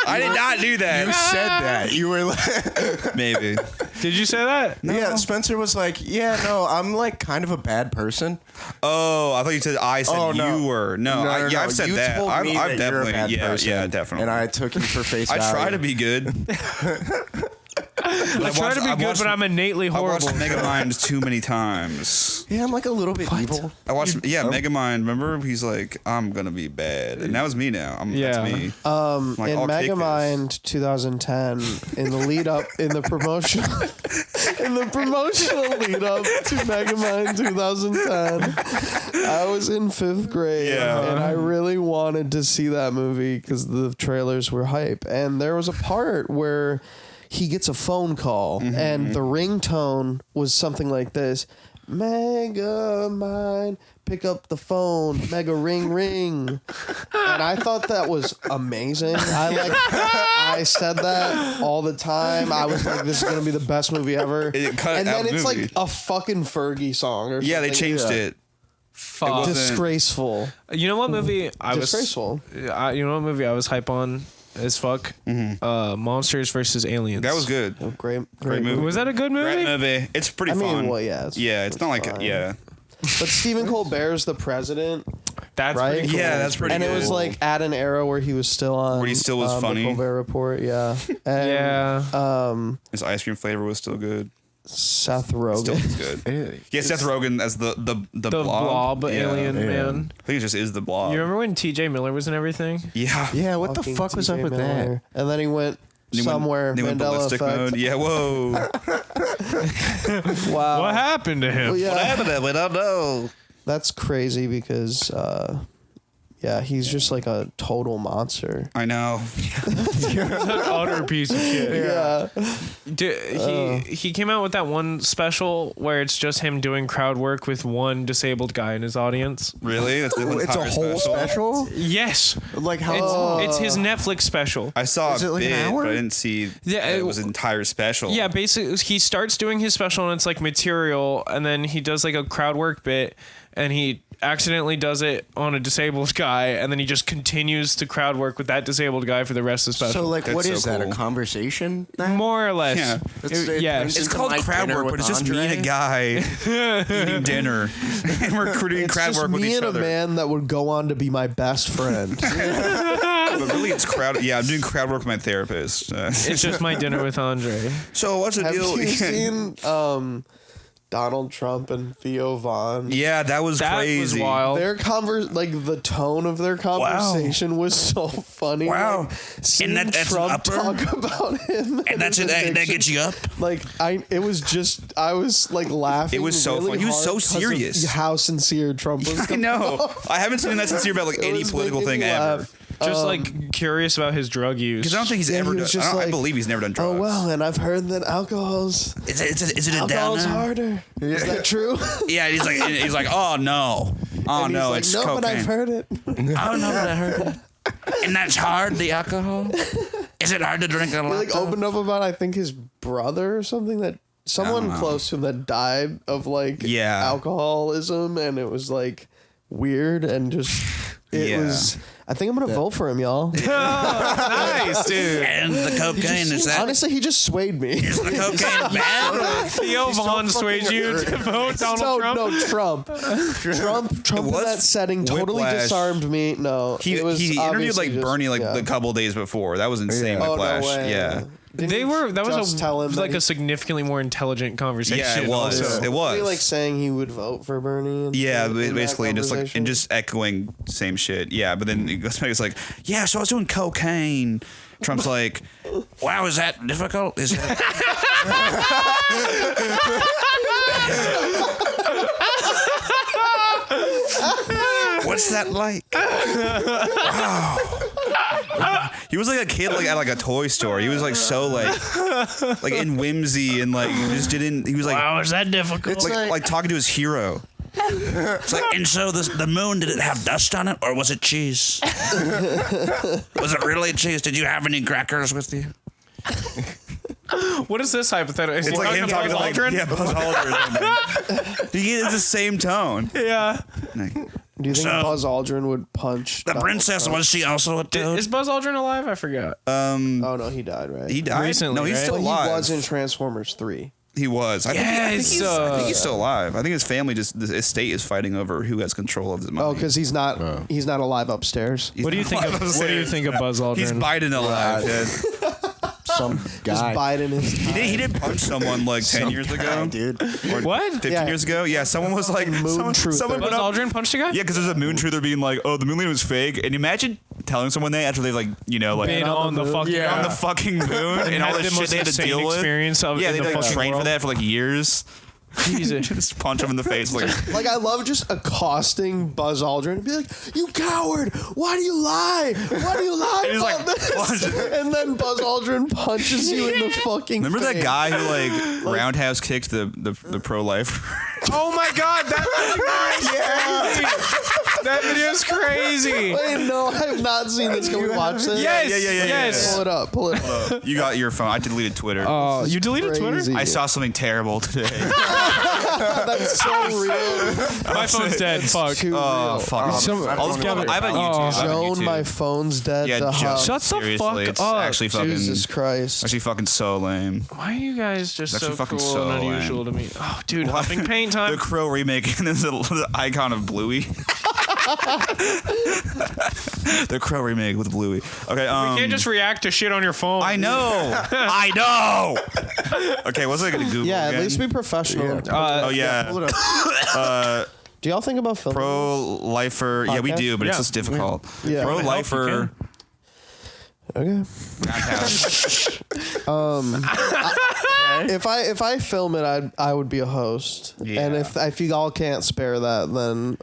I did not do that. You said that. You were like, Maybe. Did you say that? yeah, Spencer was like, yeah, no, I'm like kind of a bad person. Oh, I thought you said I said Oh, no. you were. No, No, I've said you that. told I've me that you're a definitely, bad person, yeah, definitely. And I took you for face I value. try to be good. I try to be good, but I'm innately I horrible. watched Megamind too many times. Yeah, I'm like a little bit evil. I watched, Megamind. Remember, he's like, I'm gonna be bad, and that was me now. Yeah. That's me. Like, In I'll take this. Megamind 2010, in the lead up, in the promotion, in the promotional lead up to Megamind 2010, I was in 5th grade, Yeah. and I really wanted to see that movie because the trailers were hype. And there was a part where he gets a phone call, and the ringtone was something like this: Megamind, pick up the phone, mega ring ring. And I thought that was amazing. I said that all the time. I was like, this is gonna be the best movie ever. It cut And out then it's movie. like a fucking Fergie song or something. Yeah, they changed it. Fuck. wasn't- Disgraceful. You know what movie I was? Disgraceful. You know what movie I was hype on as fuck? Monsters versus Aliens. That was good. Oh, great movie. Was that a good movie? Great movie. It's pretty I fun. mean, well, yeah. It's not like fine. yeah. But Stephen Colbert's the president, That's right? pretty cool. Yeah, that's pretty and good. it was like at an era where he was still on. Where he still was funny. The Colbert Report, yeah. And, Yeah. His ice cream flavor was still good. Seth Still Rogen. was good. Ew. Yeah, Seth Rogen as the The blob. blob Yeah. alien Yeah. man. I think it just is the blob. You remember when TJ Miller was in everything? Yeah. Yeah, what the Fucking fuck was up TJ with Miller. And then he went somewhere. They went Mandela ballistic effect. mode. Yeah, whoa. Wow. What happened to him? Well, yeah, happened? We don't know. that's crazy because, yeah, he's just like a total monster. I know. Utter piece of shit. Yeah. He came out with that one special where it's just him doing crowd work with one disabled guy in his audience. Really? It's It's a whole special? Yes, Like how it's his Netflix special. I saw Is it a like an bit, hour? but I didn't see Yeah, that it was an entire special. Yeah, basically he starts doing his special and it's like material, and then he does like a crowd work bit, and he accidentally does it on a disabled guy, and then he just continues to crowd work with that disabled guy for the rest of the special. So like That's what so is that? cool. A conversation? Then? More or less. Yeah. Yeah. turns It's into called my crowd dinner work, with but it's just me and a Andre. guy eating dinner. And we're doing It's crowd just work with me each and other. a man that would go on to be my best friend. But really, it's crowd. Yeah, I'm doing crowd work with my therapist. It's just my dinner with Andre. So what's the Have deal? you seen Donald Trump and Theo Vaughn? Yeah, that was That crazy. was wild. Their like the tone of their conversation was so funny. Wow. Like, seeing And that's an Trump upper? talk about him, And that's his it. That addiction. gets you up. Like I was like laughing. It was so really funny. He was so hard 'cause of serious. How sincere Trump was. I know. I haven't seen that sincere about like It any was political making thing me ever. laugh. Just like curious about his drug use. Because I don't think he's Yeah, ever he done. was just I like, believe he's never done drugs. Oh well, and I've heard that alcohol's Is it a alcohol's downer? harder. Is that true? Yeah, he's like, oh no, oh And he's no, like, it's no, cocaine. but I've heard it. Oh no, but I heard it. And that's hard, the alcohol? Is it hard to drink a He lot? like opened up about I think his brother or something that someone know. close to him that died of like Yeah. alcoholism, and it was like weird and just it was. I think I'm gonna vote for him, y'all. Nice, dude. And the cocaine is that? Honestly, he just swayed me. Is the cocaine bad? Theo Vaughn swayed you to vote Donald Trump. No, Trump. Trump in was that setting totally Whiplash. disarmed me. No, He it was interviewed obviously like just- Bernie like yeah. a couple days before. That was insane. Oh, no Whiplash. way. Yeah. Didn't They he were. That was just tell him like that a significantly more intelligent conversation. Yeah, it was. also. It Wasn't he was. like saying he would vote for Bernie. Yeah, in that basically, and conversation? just echoing same shit. Yeah, but then it's like, yeah, so I was doing cocaine. Trump's like, Wow, is that difficult? Is that? What's that like? he was like a kid like at like a toy store. He was like so like in whimsy and like he just didn't. He was like Wow, is that difficult? like talking to his hero. It's like, and so the moon, did it have dust on it or was it cheese? Was it really cheese? Did you have any crackers with you? What is this hypothetical? Is It's he like him talking to like Buzz Aldrin. He is the same tone. Yeah. Like, Do you think So- Buzz Aldrin would punch The Donald princess, Trump? was she also a toad? Is Buzz Aldrin alive? I forgot. Oh no, he died, right? he died Recently, No, he's right? still But alive. he was in Transformers 3. He was. I think Yes, he's still alive. I think his family the estate is fighting over who has control of his money. Oh, because he's not alive upstairs. He's What do you not think? alive What do you think of Buzz Aldrin? He's Biden alive. Dude. Some guy. Biden is. He did punch someone like 10 years ago. dude. Or What? 15 Yeah. years ago? Yeah, someone was like Moon truther. someone Buzz put up, Aldrin punched a guy? yeah, because there's a moon truther being like, oh, the moon landing was fake. And imagine telling someone that after they've like, you know, like Been on the moon. fucking on the fucking moon and all had the the shit most they had to insane deal with. experience of Yeah, in they the like fucking trained for world. that for like years. Jesus. Just punch him in the face like. Like, I love just accosting Buzz Aldrin and be like, "You coward! Why do you lie? Why do you lie And he's about like, this?" And then Buzz Aldrin punches you in the fucking Remember that face. guy who like roundhouse kicked the pro life? Oh my God, that video is crazy. That video's crazy. Wait, no, I have not seen this. Can we watch this? Yes, Yeah. yes. Pull it up. Pull it up. You got your phone. I deleted Twitter. Oh, you deleted Twitter? Crazy. I saw something terrible today. That's so real. My phone's dead. Fuck. Too Oh real. fuck! I have a YouTube. I have a Joan, YouTube. my phone's dead. Yeah, the Joan. hub. Shut the Seriously, fuck it's up. actually fucking. Jesus Christ. Actually, fucking so lame. Why are you guys just That's so fucking cool so and lame. unusual to me? Oh, dude, Huffing paint time. The Crow remake and there's the icon of Bluey. The Crow remake with Bluey. Okay. You can't just react to shit on your phone. I know. I know. Okay, what's I gonna Google? Yeah, again? at least be professional. Oh yeah. Pull it up. Do y'all think about filming? Pro-lifer. Yeah, we Podcast? do, but it's Yeah. just difficult. Yeah. Pro-lifer. Okay. If I film it, I would be a host. Yeah. And if you all can't spare that, then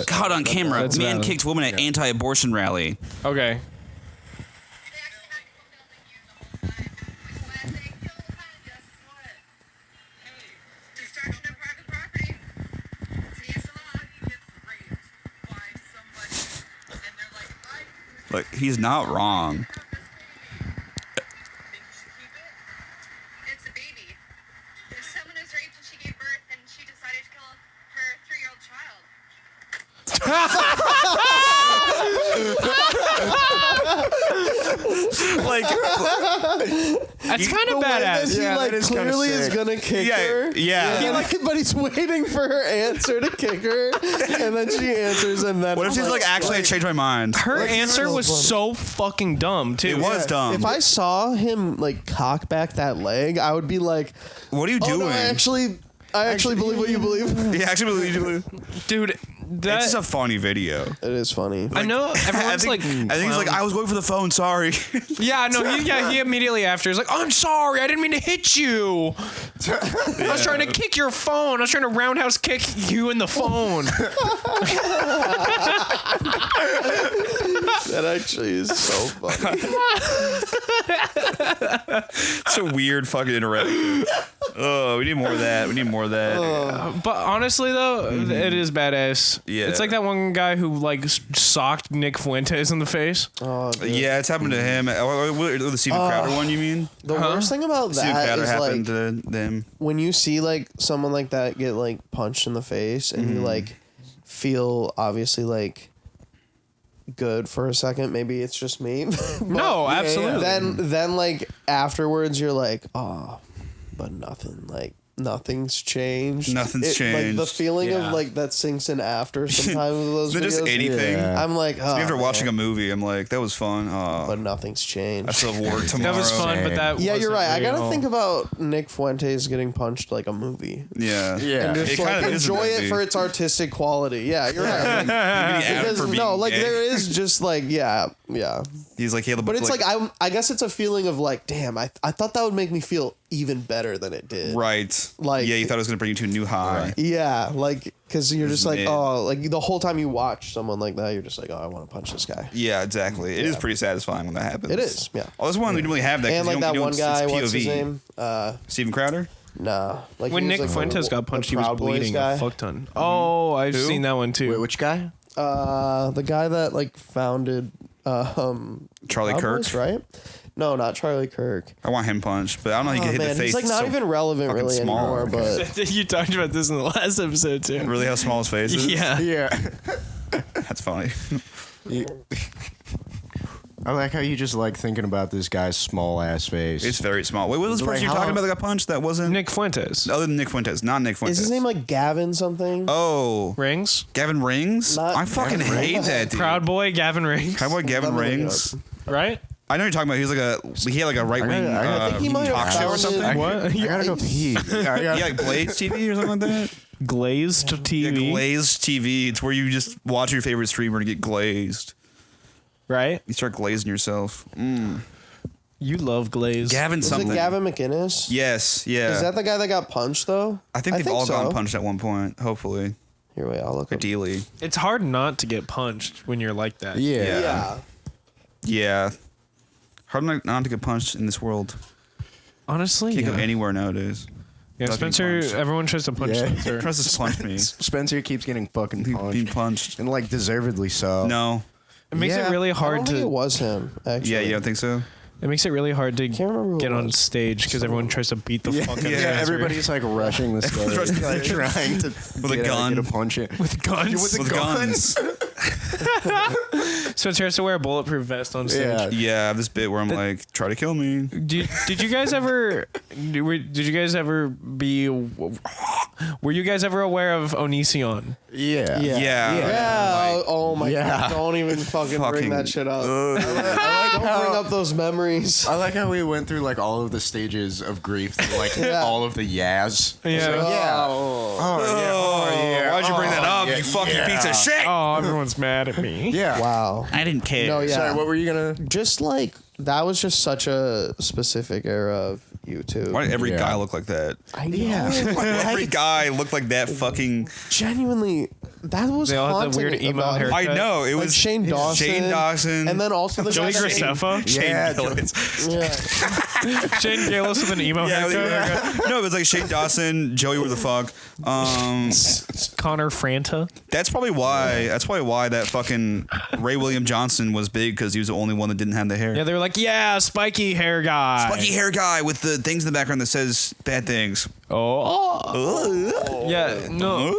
Caught on camera. That's Man valid. kicked woman at anti-abortion rally. Okay. Like he's not wrong. It's a baby. If someone is raped and she gave birth and she decided to kill her 3-year-old child. Like That's kind the of way that badass. he Yeah, like that is kinda clearly is sick. gonna kick Yeah, her. yeah. He like, but he's waiting for her answer to kick her, and then she answers, and then what if she's like, actually I changed my mind? Her answer was funny. so fucking dumb, too. It was dumb. If I saw him like cock back that leg, I would be like, What are you "Oh doing? no, I actually believe what you believe." Yeah, actually, believe. Dude, that... It's just a funny video. It is funny. I know everyone's I think he's like, I was going for the phone. Sorry. Yeah, no, he immediately after is like, I'm sorry, I didn't mean to hit you. I was trying to kick your phone. I was trying to roundhouse kick you in the phone. That actually is so funny. It's a weird fucking interaction. Oh, we need more of that. We need more of that. But honestly, though, it is badass. Yeah. It's like that one guy who like socked Nick Fuentes in the face. Oh, dude. Yeah, it's happened to him. The Steven Crowder one, you mean? The worst thing about Steven that Crowder is happened like to them. when you see like someone like that get like punched in the face, and you like feel obviously like good for a second. Maybe it's just me. No, absolutely. Then like afterwards you're like, oh, but nothing's changed. Nothing's Like the changed. feeling Yeah. of like that sinks in after sometimes with those Is it videos. just anything? Yeah. I'm like, oh, After watching a man, movie, I'm like, that was fun. but nothing's changed. I still have work tomorrow. That was fun, but that Yeah, you're wasn't right. I gotta real. think about Nick Fuentes getting punched like a movie. Yeah. Yeah. And just It like kind of is a enjoy it movie. for its artistic quality. Yeah, you're right. Like, Maybe add it because for being no, like gay. there is just like yeah. He's like, hey, But it's like I guess it's a feeling of like, damn, I thought that would make me feel even better than it did. right. Like- yeah, you thought it was gonna bring you to a new high. Yeah, like because you're just like, mid. oh, like the whole time you watch someone like that, you're just like, oh, I want to punch this guy. Yeah, exactly. It is pretty satisfying when that happens. It is, yeah. Oh, this one we didn't really have that. 'cause And you like don't- that you one don't- guy, it's what's his POV. name? Steven Crowder. Nah. Like When he was, Nick like, Fuentes the got punched, he was Proud Boys bleeding guy. a fuck ton. Oh, I've Who? seen that one too. Wait, which guy? The guy that like founded Charlie Proud Kirk. Boys, right? No, not Charlie Kirk. I want him punched, but I don't know how you Oh, can hit man, the face. he's like not so even relevant fucking really small. anymore. But You talked about this in the last episode too. Really, how small his face is? Yeah. Yeah. That's funny. I like how you just like thinking about this guy's small ass face. It's very small. Wait, what was the Like person you're how- talking about that got punched? That wasn't Nick Fuentes. other than Nick Fuentes, not Nick Fuentes. is his name like Gavin something? Oh, Rings. Gavin Rings. Not I fucking Gavin hate Rings. that dude. Proud Boy Gavin Rings. Cowboy Gavin Let me look it Rings. Right? I know what you're talking about. He had like a right wing I think he might have talk show or founded- something. What? I gotta go pee. Yeah, like Blaze TV or something like that. Glazed Yeah, TV. glazed TV. It's where you just watch your favorite streamer to get glazed. Right? You start glazing yourself. You love glazed. Gavin Is something. it Gavin McInnes? Yes, yeah. Is that the guy that got punched though? I think they've all so. gotten punched at one point. Hopefully, Here, wait, I'll look. Up. ideally. It's hard not to get punched when you're like that. Yeah. Yeah. Yeah. Hard not to get punched in this world. Honestly, Can't go yeah. anywhere nowadays. Yeah, Without getting Spencer, punched. everyone tries to punch Yeah. Spencer. Press just punch me. Spencer keeps getting fucking Being punched. punched. And like deservedly so. No. It makes Yeah. it really I hard don't think it to. was him. Actually. Yeah, you don't think so? It makes it really hard to Can't remember who get it on was. stage because everyone tries to beat the fuck out of Yeah, Spencer. everybody's like rushing the stage, rushing the like, stage. trying to With a gun. get a punch in. with guns. With a Guns. Spencer has to wear a bulletproof vest on stage. Yeah. Yeah, I have this bit where I'm like, try to kill me. Did you guys ever? Did you guys ever be? Were you guys ever aware of Onision? Yeah. Yeah. Yeah. Yeah. Oh my Yeah. god! Don't even fucking bring Fucking- that shit up. Don't bring up those memories. I like how we went through like all of the stages of grief, through, like Yeah. all of the yes. Yeah. It's like, yeah. Oh. Oh yeah. Why'd you bring that up, yeah, you fucking yeah. piece of shit? Oh, everyone's mad at me. Yeah. Wow. I didn't care. No, yeah. Sorry, what were you gonna? Just like that was just such a specific era of YouTube. Why did every Yeah. guy look like that? I know. Every guy looked like that fucking. Genuinely, that was They all had the haunting weird emo about haircut. I know. It Like was Shane Dawson. Shane Dawson. And then also the Joey guy that- Graceffa. Shane Yeah, Gillis. Yeah. Shane Gillis with an emo Yeah, haircut. no, it was like Shane Dawson, Joey, where the fuck. Connor Franta. That's probably why. That's probably why that fucking Ray William Johnson was big, because he was the only one that didn't have the hair. Yeah, they were like, yeah, spiky hair guy. Spiky hair guy with the things in the background that says bad things. Oh. Yeah, no.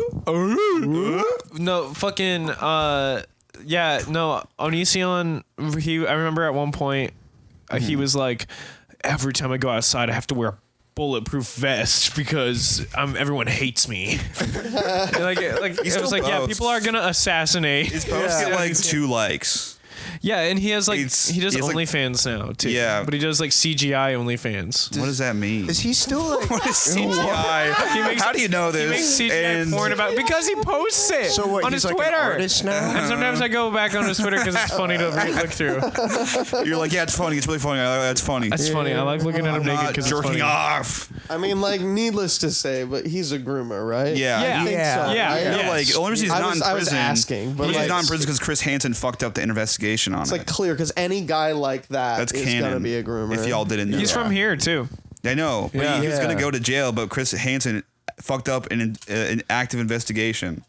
No, fucking, yeah, no, Onision, I remember at one point, he was like, every time I go outside, I have to wear a bulletproof vest because everyone hates me. like it was still like, yeah, boasts. people are gonna assassinate. His posts get like 2 likes. Yeah, and he has like, It's- he does he has, like- OnlyFans now too. Yeah. But he does like CGI OnlyFans. What does that mean? Is he still like? What is CGI? He makes- How do you know He this? makes CGI porn about because he posts it So what? on He's his like Twitter. an artist now. And sometimes I go back on his Twitter because it's funny to look through. You're like, yeah, it's funny. It's really funny. It's funny. It's funny. I like looking at him naked Not because it's jerking funny. off. I mean, like, needless to say, but he's a groomer, right? Yeah. Yeah. I think so. Yeah. right? Yeah. No, like, the only reason he's I not was- in I was prison. asking, but, the reason he's like- not in prison because Chris Hansen fucked up the investigation on It's it. like clear because any guy like that That's is canon. gonna be a groomer. If y'all didn't know. He's from here too. I know, but Yeah. he was Yeah. gonna go to jail, but Chris Hansen fucked up an active investigation.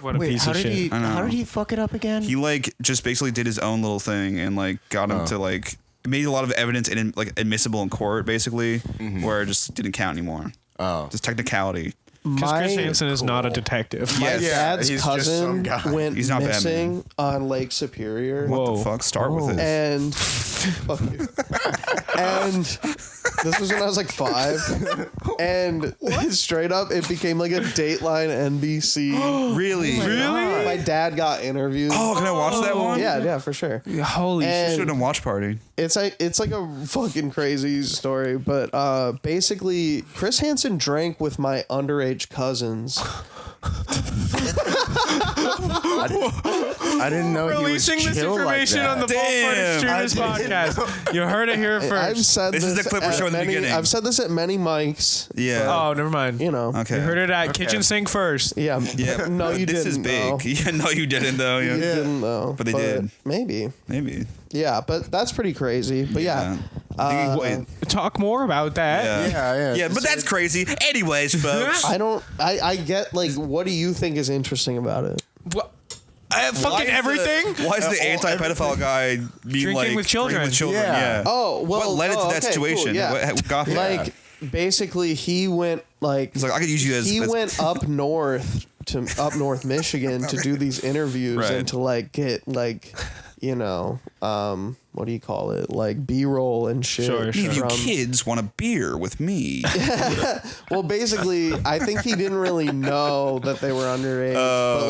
What a Wait, piece how of did shit. he? I know. How did he fuck it up again? He like just basically did his own little thing and like got him to like made a lot of evidence like admissible in court, basically, where it just didn't count anymore. Oh. Just technicality. Because Chris My Hansen is not a detective. my Yes. Yeah, dad's he's just some cousin guy. went He's not missing on Lake Superior. What Whoa. the fuck? Start with it. And fuck you. And this was when I was like 5. And straight up, it became like a Dateline NBC. Really? My dad got interviewed. Oh, can I watch that one? Yeah, for sure. Holy And- shit. Should have watch party. It's like a fucking crazy story, but basically, Chris Hansen drank with my underage cousins. I didn't know Releasing he was this chill information like on the that. Ballpark Damn. Students podcast. You heard it here I've first. said This is the clip we're at showing in the many- beginning. I've said this at many mics. Yeah. Oh, never mind. You know. Okay. You heard it at Kitchen Sink first. Yeah. Yeah. No, you this didn't. is big. though. Yeah, no, you didn't though. Yeah. You didn't though. But they did. Maybe. Maybe. Yeah, but that's pretty crazy. But yeah. Wait. Talk more about that. Yeah. Yeah, but that's crazy. Anyways, folks. I get like, what do you think is interesting about it? What? Fucking everything? Why is the anti-pedophile guy being Drinking like with children. drinking with children? Yeah. Yeah. Oh, well. What led it to that okay, situation? Cool, yeah. What got there? Like, basically, he went like. He's like, I could use you as. He as- went up north Michigan to do these interviews Right. and to like get like, you know, what do you call it? Like B-roll and shit. Sure, Any of you from- kids want a beer with me? Well, basically, I think he didn't really know that they were underage. But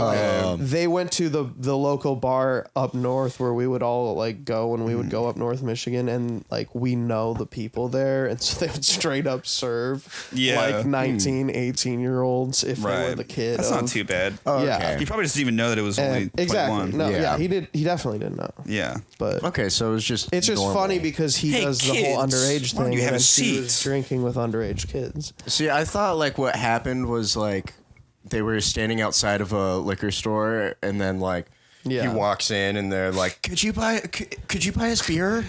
like, they went to the local bar up north where we would all like go when we would go up north Michigan, and like we know the people there, and so they would straight up serve like 19, 18-year-olds if they were Right. the kid. That's not too bad. Oh, Yeah. okay. He probably just didn't even know that it was only And exactly. 21. No, Yeah. yeah, he did. He definitely didn't know. Yeah. But Okay, so it was just. it's just normal. funny because he Hey, does the whole kids, underage why don't thing, you have and a then he was seat? drinking with underage kids. See, I thought like what happened was like they were standing outside of a liquor store, and then like he Yeah. walks in, and they're like, "Could you buy us beer?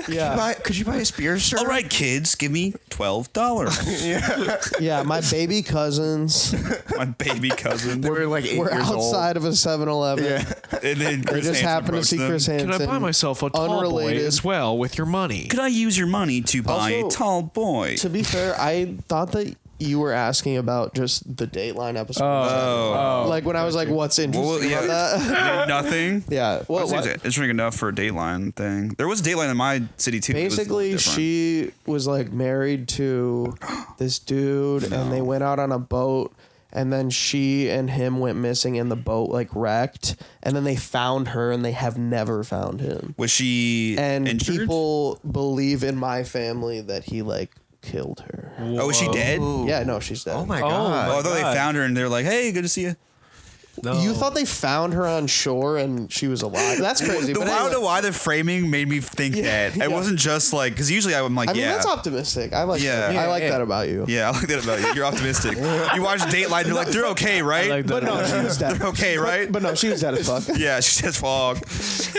Yeah, Could you buy us beer, sir?" All right, kids, give me $12. yeah. My baby cousins My baby cousin. They were like 8 were years outside of a 7-Eleven. Yeah. And then They Chris just Hansen happened to approached see them. Chris Hansen. Can I buy myself a tall boy Unrelated. as well with your money? Could I use your money to buy a Also, tall boy? To be fair, I thought that you were asking about just the Dateline episode. Like when I was like, "What's interesting Well, about that?" Nothing. Yeah. Well, Well, what- it's interesting enough for a Dateline thing. There was a Dateline in my city too. It was a little basically, different. she was like married to this dude, and they went out on a boat. And then she and him went missing, and the boat like wrecked. And then they found her, and they have never found him. Was she And injured? people believe in my family that he like killed her. Oh, was she dead? Yeah, no, she's dead. Oh my Oh, god! Oh, I thought they found her and they're like, "Hey, good to see you." No. You thought they found her on shore and she was alive. That's crazy. But I don't anyway, know why the framing made me think that. yeah. It wasn't just like because usually I'm like, I mean, yeah, that's optimistic. I like Yeah. that. Yeah, I like that about you. yeah, I like that about you. You're optimistic. You watch Dateline, you're like, they're okay, right? like But no, she was dead. They're okay, right? But no, she was dead as fuck. Yeah, she says fog.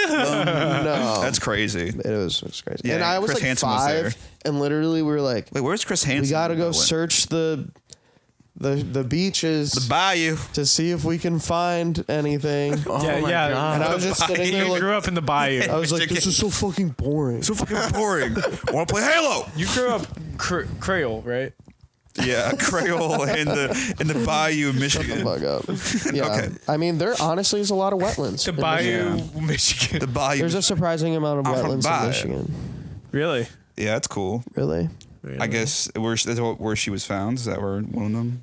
No, That's crazy. it was crazy. Yeah, and I was Chris like Hansen was 5, there. and literally we were like, Wait, where's Chris Hansen? we got to go What? search the beaches the bayou. to see if we can find anything. yeah. And I was just sitting there You like, grew up in the bayou. I was like, this is so fucking boring. So fucking boring. I want to play Halo. You grew up Creole, right? Yeah, Creole in the bayou, Michigan. Fuck up. Yeah. Okay. I mean, there honestly is a lot of wetlands. The in bayou, Michigan. The bayou. There's a surprising amount of I'm from wetlands bayou. in Michigan. Really? Yeah, that's cool. Really? I guess where she was found. Is that where one of them?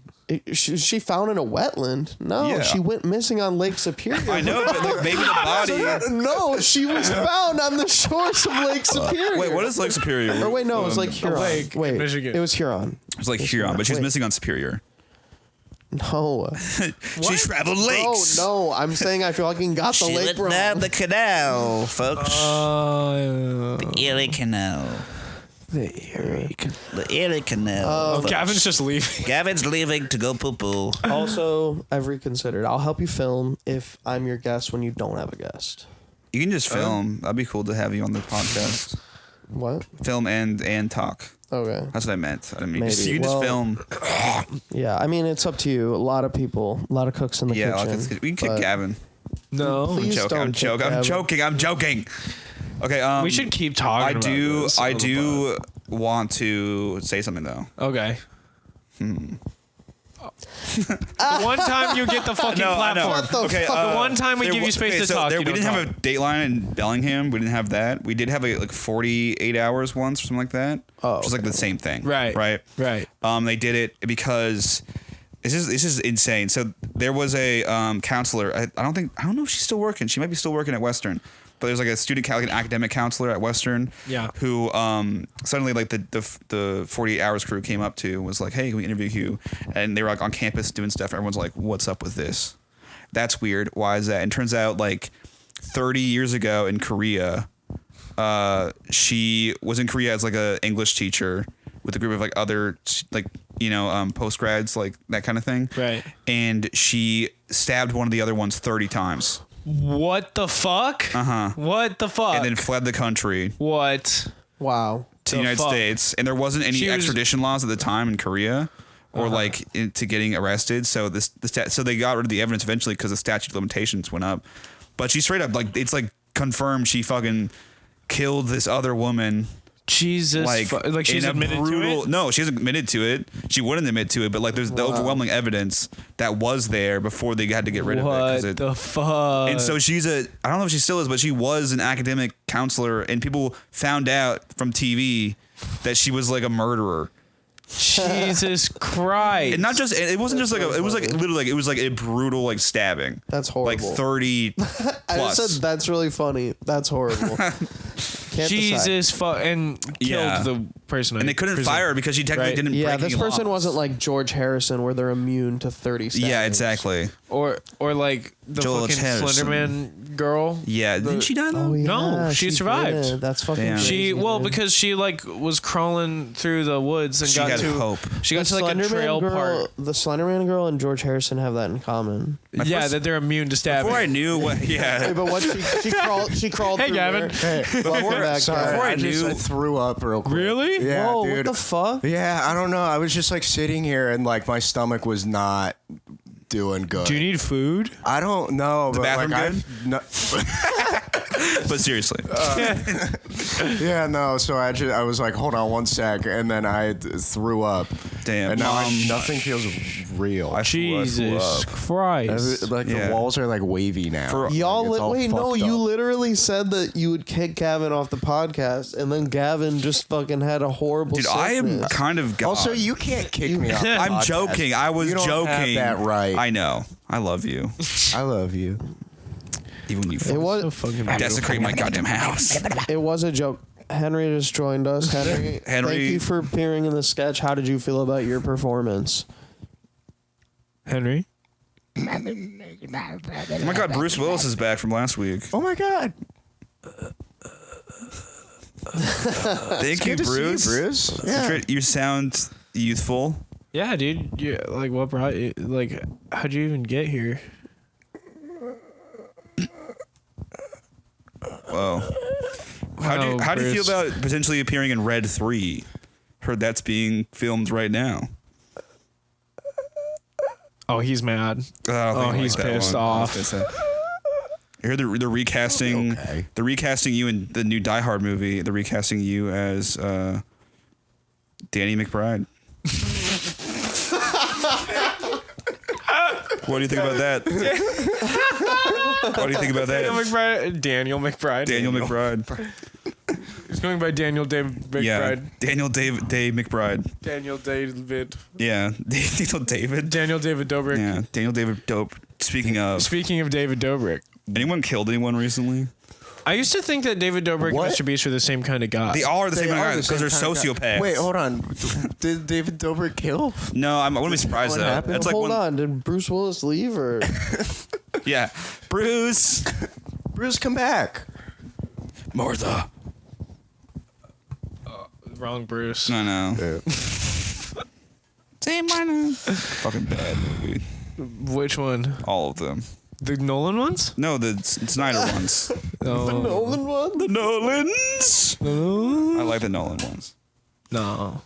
She found in a wetland? No, Yeah. she went missing on Lake Superior. I know, but like maybe the body. No, she was found on the shores of Lake Superior. Wait, what is Lake Superior? Or wait, no, it was like Huron. lake in wait, Michigan. it was Huron. It was like Huron, but she's Wait. missing on Superior. No. She traveled lakes. No, I'm saying I fucking got the lake wrong. the canal, folks. the Erie Canal. The Erie Canal. folks. Gavin's just leaving. Gavin's leaving to go poo-poo. Also, I've reconsidered. I'll help you film if I'm your guest when you don't have a guest. You can just film. That'd be cool to have you on the podcast. What? Film and talk. Okay. That's what I meant. I mean, Maybe. you can just Well, film. Yeah, I mean, it's up to you. A lot of people, a lot of cooks in the Yeah, kitchen. we can kick but Gavin. No. Please I'm don't joking. kick I'm Gavin. joking. I'm joking. Okay. We should keep talking I about do. this I on the do want to say something though. Okay. The one time you get the fucking No, I know. platform. What the Okay, fuck? The one time we give you space to talk, you we don't didn't have talk. a Dateline in Bellingham. We didn't have that. We did have like 48 hours once or something like that. Oh, which is like the same thing. Right. Right. Right. They did it because this is insane. So there was a counselor. I don't know if she's still working. She might be still working at Western. But there's like a student, like an academic counselor at Western. Yeah. Who suddenly like the 48 hours crew came up to was like, hey, can we interview you? And they were like on campus doing stuff. Everyone's like, what's up with this? That's weird. Why is that? And turns out like 30 years ago in Korea, she was in Korea as like a English teacher with a group of like other like post grads, like that kind of thing. Right. And she stabbed one of the other ones 30 times. What the fuck? What the fuck? And then fled the country what? Wow. to the United fuck? States. And there wasn't any She was- extradition laws at the time in Korea or like to getting arrested. So so they got rid of the evidence eventually because the statute of limitations went up. But she straight up like it's like confirmed she fucking killed this other woman. Jesus. Like she's in a admitted to it? No, she hasn't admitted to it. She wouldn't admit to it, but like there's the overwhelming evidence that was there before they had to get rid of it. What the fuck? And so I don't know if she still is, but she was an academic counselor, and people found out from TV that she was like a murderer. Jesus Christ. And not just, it wasn't just like, it was like literally like, it was like a brutal like stabbing. That's horrible. Like 30 plus. I just said that's really funny. That's horrible. Can't decide. Jesus and killed Yeah. the person. And they couldn't fire her because she technically Right. didn't Yeah, break this any person laws. wasn't like George Harrison where they're immune to 30 seconds. Yeah, exactly. Or like the George fucking Harrison. Slenderman girl. Yeah, didn't she die though? Oh, yeah, No, she survived. did. That's fucking Damn. crazy, She dude. because she like was crawling through the woods and She got had to hope. She got to like a trail part. The Slenderman girl and George Harrison have that in common. Yeah, first- that they're immune to stabbing. Before I knew what, yeah. But what she crawled Hey, through Gavin. there. Welcome back, Sorry, Gavin. Before I I knew- threw up real quick. Really? Yeah, Whoa, dude. what the fuck? Yeah, I don't know. I was just like sitting here and like my stomach was not doing good. Do you need food? I don't know. The but bathroom like, good? No, But seriously. yeah, no. So I was like, hold on one sec, and then I threw up. Damn. And now Mom. nothing feels real. I flew Jesus up. Christ. Like Yeah. the walls are like wavy now. For- Y'all, Like, it's all wait, no, fucked you up. literally said that you would kick Gavin off the podcast, and then Gavin just fucking had a horrible Dude, I am sickness. kind of God. Also, you can't kick me off. the I'm podcast. joking. I was You don't joking. have that right. I know. I love you. I love you. Even when you It was desecrate my goddamn house. it was a joke. Henry just joined us. Henry, Henry- thank you for appearing in the sketch. How did you feel about your performance? Henry? Oh my God, Bruce Willis is back from last week. Oh my god. Thank you, Good to see you, Bruce. Bruce. Yeah. You sound youthful. Yeah, dude. Yeah, like what brought you? Like, how'd you even get here? Whoa. How do you feel Bruce. about potentially appearing in Red 3? Heard that's being filmed right now. Oh, he's mad. I don't think I he's like that pissed one. off. I was gonna say. I heard they're recasting. Okay. They're recasting you in the new Die Hard movie. They're recasting you as Danny McBride. What do you think about that? What do you think about Daniel that? McBride. Daniel McBride. Daniel McBride. He's going by Daniel Dave McBride. Yeah, Daniel Dave McBride. Daniel David. Yeah, Daniel David. Daniel David Dobrik. Yeah, Daniel David Dope. Speaking of, Speaking of David Dobrik, anyone killed anyone recently? I used to think that David Dobrik and What? Mr. Beast were the same kind of guy. They all are the They same are guy the because they're same kind of guy. sociopaths. Wait, hold on. Did David Dobrik kill? No, I wouldn't be surprised What though. happened? That's like Hold one, on, did Bruce Willis leave or? Yeah, Bruce. Bruce, come back. Martha. Wrong Bruce. I know. Yeah. Say my name. Fucking bad movie. Which one? All of them. The Nolan ones? No, the Snyder ones. No. Nolan one? The Nolans. I like the Nolan ones. No.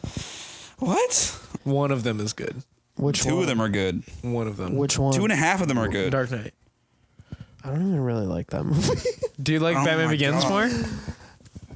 What? One of them is good. Which Two one? of them are good. One of them. Which one? 2.5 of them are good. Dark Knight. I don't even really like that movie. Do you like Oh Batman my Begins God. more?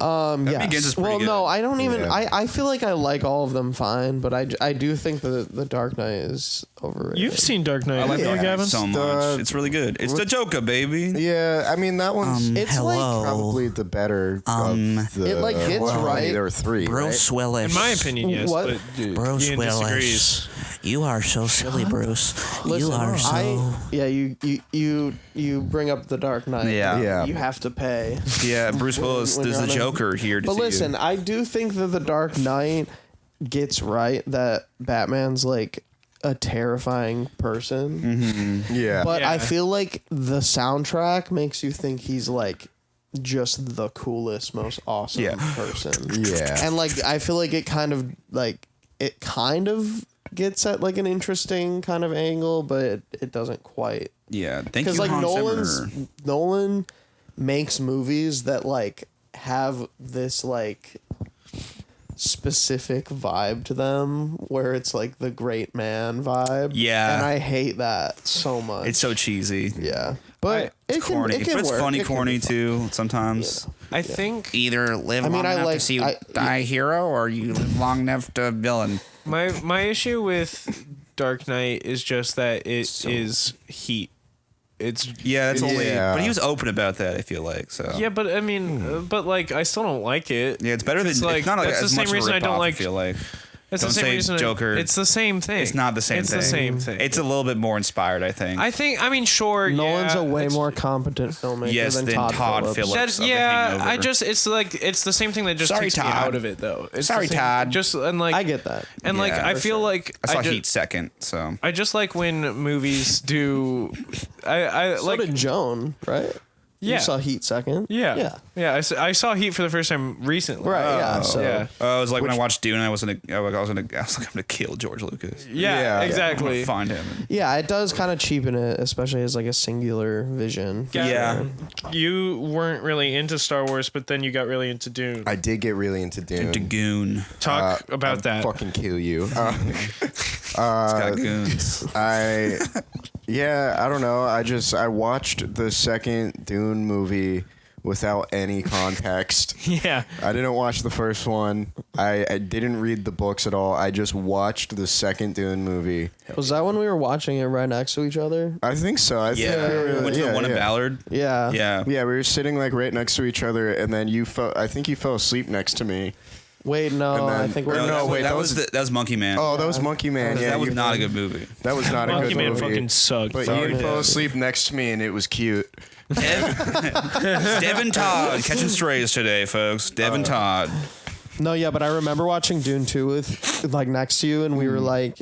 Yes. Begins is pretty Well, good. no, I don't even. Yeah. I feel like I like all of them fine, but I do think the Dark Knight is overrated. You've seen Dark Knight, I like haven't you, that Gavin? so much. The- It's really good. It's the Joker, baby. Yeah, I mean that one's It's Hello. probably the better of the. It, like, gets how many? right. There were 3. Bruce Willis. In my opinion, yes. What? But Bruce Ian Willis. disagrees. You are so silly, Bruce. Listen, you are so. you bring up the Dark Knight. Yeah. Yeah. You have to pay. Yeah, Bruce Willis when is you're the on a- Joker here to But see listen, you. I do think that the Dark Knight gets right that Batman's like a terrifying person. Yeah. But I Yeah. feel like the soundtrack makes you think he's like just the coolest, most awesome Yeah. person. Yeah. And like I feel like it kind of gets at like an interesting kind of angle, but it doesn't quite. Yeah, thank Because you, like Hans Zimmer. Nolan makes movies that like have this like specific vibe to them where it's like the great man vibe. Yeah. And I hate that so much. It's so cheesy. yeah. But It's corny. it can But it's work. funny, It can corny be fun. too. Sometimes. I think Either live I mean, long I enough like- to see you I- die hero, or you live long enough to villain. my issue with Dark Knight is just that it is heat. It's Yeah, that's only. Yeah. But he was open about that. I feel like so. yeah, but I mean, but like I still don't like it. Yeah, it's better than. It's like it's not like that's the as same much of a reason I don't rip-off, like. I feel like. It's Don't the same say reason. Joker. It's the same thing. It's not the same It's thing. the same thing. It's a little bit more inspired, I think. I mean, sure. Nolan's yeah, a way it's- more competent filmmaker Yes, than than Todd Phillips. That, of The yeah, Hangover. I just it's the same thing that just Sorry, takes me Todd. out of it though. It's the Sorry, same- Todd. Just and like I get that. and like Yeah, I for feel like I saw just, Heat second, so. I just like when movies do. I So like did Joan, right? Yeah. You saw Heat second. yeah Yeah. I saw Heat for the first time recently. Right. Yeah. So yeah. It was like when I watched Dune, I was like, I'm gonna kill George Lucas. Yeah, Yeah. I'm exactly. gonna find him. yeah, it does kind of cheapen it, especially as like a singular vision. Yeah. You weren't really into Star Wars, but then you got really into Dune. I did get really into Dune. Dagoon. Talk about that. Fucking kill you. It's got goons. I don't know. I watched the second Dune movie without any context. Yeah. I didn't watch the first one. I didn't read the books at all. I just watched the second Dune movie. Was that when we were watching it right next to each other? I think so. I think we were- Went to the one in Ballard. Yeah. Yeah. Yeah, we were sitting like right next to each other, and then I think you fell asleep next to me. Wait, no, And then- I think we're No, that, wait, that that was was- that was Monkey Man. Oh, that was Monkey Man. Yeah, that was you- not a good movie. That was not a Monkey good Man movie. fucking sucked. But Sorry, Ian fell dude. asleep next to me, and it was cute. Devin Todd catching strays today, folks. Devin Todd. No, yeah, but I remember watching Dune 2 with like next to you, and we were like,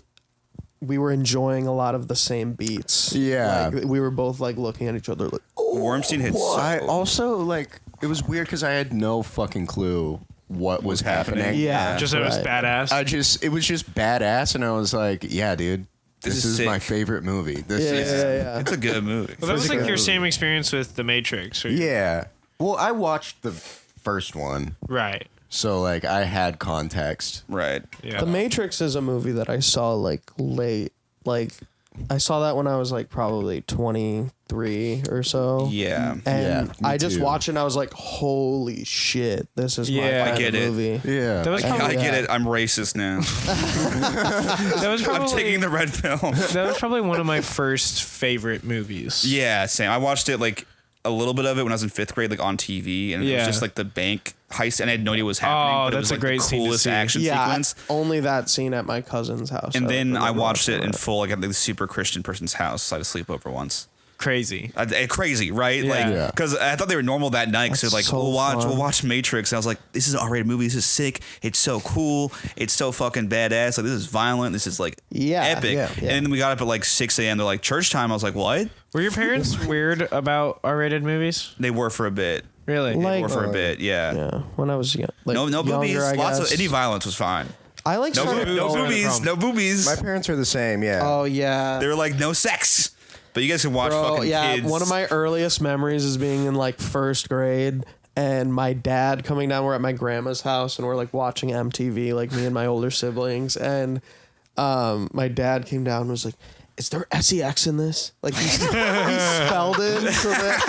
we were enjoying a lot of the same beats. Yeah. Like, we were both like looking at each other like, oh, Wormstein hits. I also like it was weird because I had no fucking clue what was happening. yeah. Just that it was right. badass. It was just badass, and I was like, yeah, dude, This this is is sick. my favorite movie. This Yeah, is yeah. It's a good movie. Well, that was like Physical your movie. same experience with The Matrix, right? yeah. Well, I watched the first one, Right. so like I had context. Right. Yeah. The Matrix is a movie that I saw like late. Like, I saw that when I was like probably 23 or so. Yeah. And Yeah, me I just too. watched it and I was like, holy shit, this is my Yeah. kind I get of it. movie. Yeah. That was I probably, get it. I'm racist now. that was I'm probably taking the red pill. that was probably one of my first favorite movies. Yeah, same. I watched it like a little bit of it when I was in 5th grade, like on TV, and it Yeah. was just like the bank heist, and I had no idea what was happening. Oh, but it that's was a like great the scene to coolest see. action Yeah, sequence. only that scene at my cousin's house. And then I remember watched watching it in that. full, like at the super Christian person's house. I had a sleepover once. Crazy. Crazy, right? Yeah. Like, Yeah. because I thought they were normal that night. So That's like, so we'll fun. watch Matrix. And I was like, this is an R-rated movie. This is sick. It's so cool. It's so fucking badass. Like, this is violent. This is like Yeah, epic. yeah, yeah. And then we got up at like 6 a.m. They're like, church time. I was like, what? Were your parents weird about R-rated movies? They were for a bit. Really? Like- They were for a bit. Yeah. Yeah, when I was young. Like, No younger, boobies. I Lots guess. of any violence was fine. I like No, started- no no boobies. problem. No boobies. My parents are the same. Yeah. Oh yeah. They were like, no sex. But you guys can watch Bro, fucking yeah, kids. one of my earliest memories is being in like first grade and my dad coming down. We're at my grandma's house and we're like watching MTV, like me and my older siblings. And my dad came down and was like, "Is there sex in this?" Like he spelled it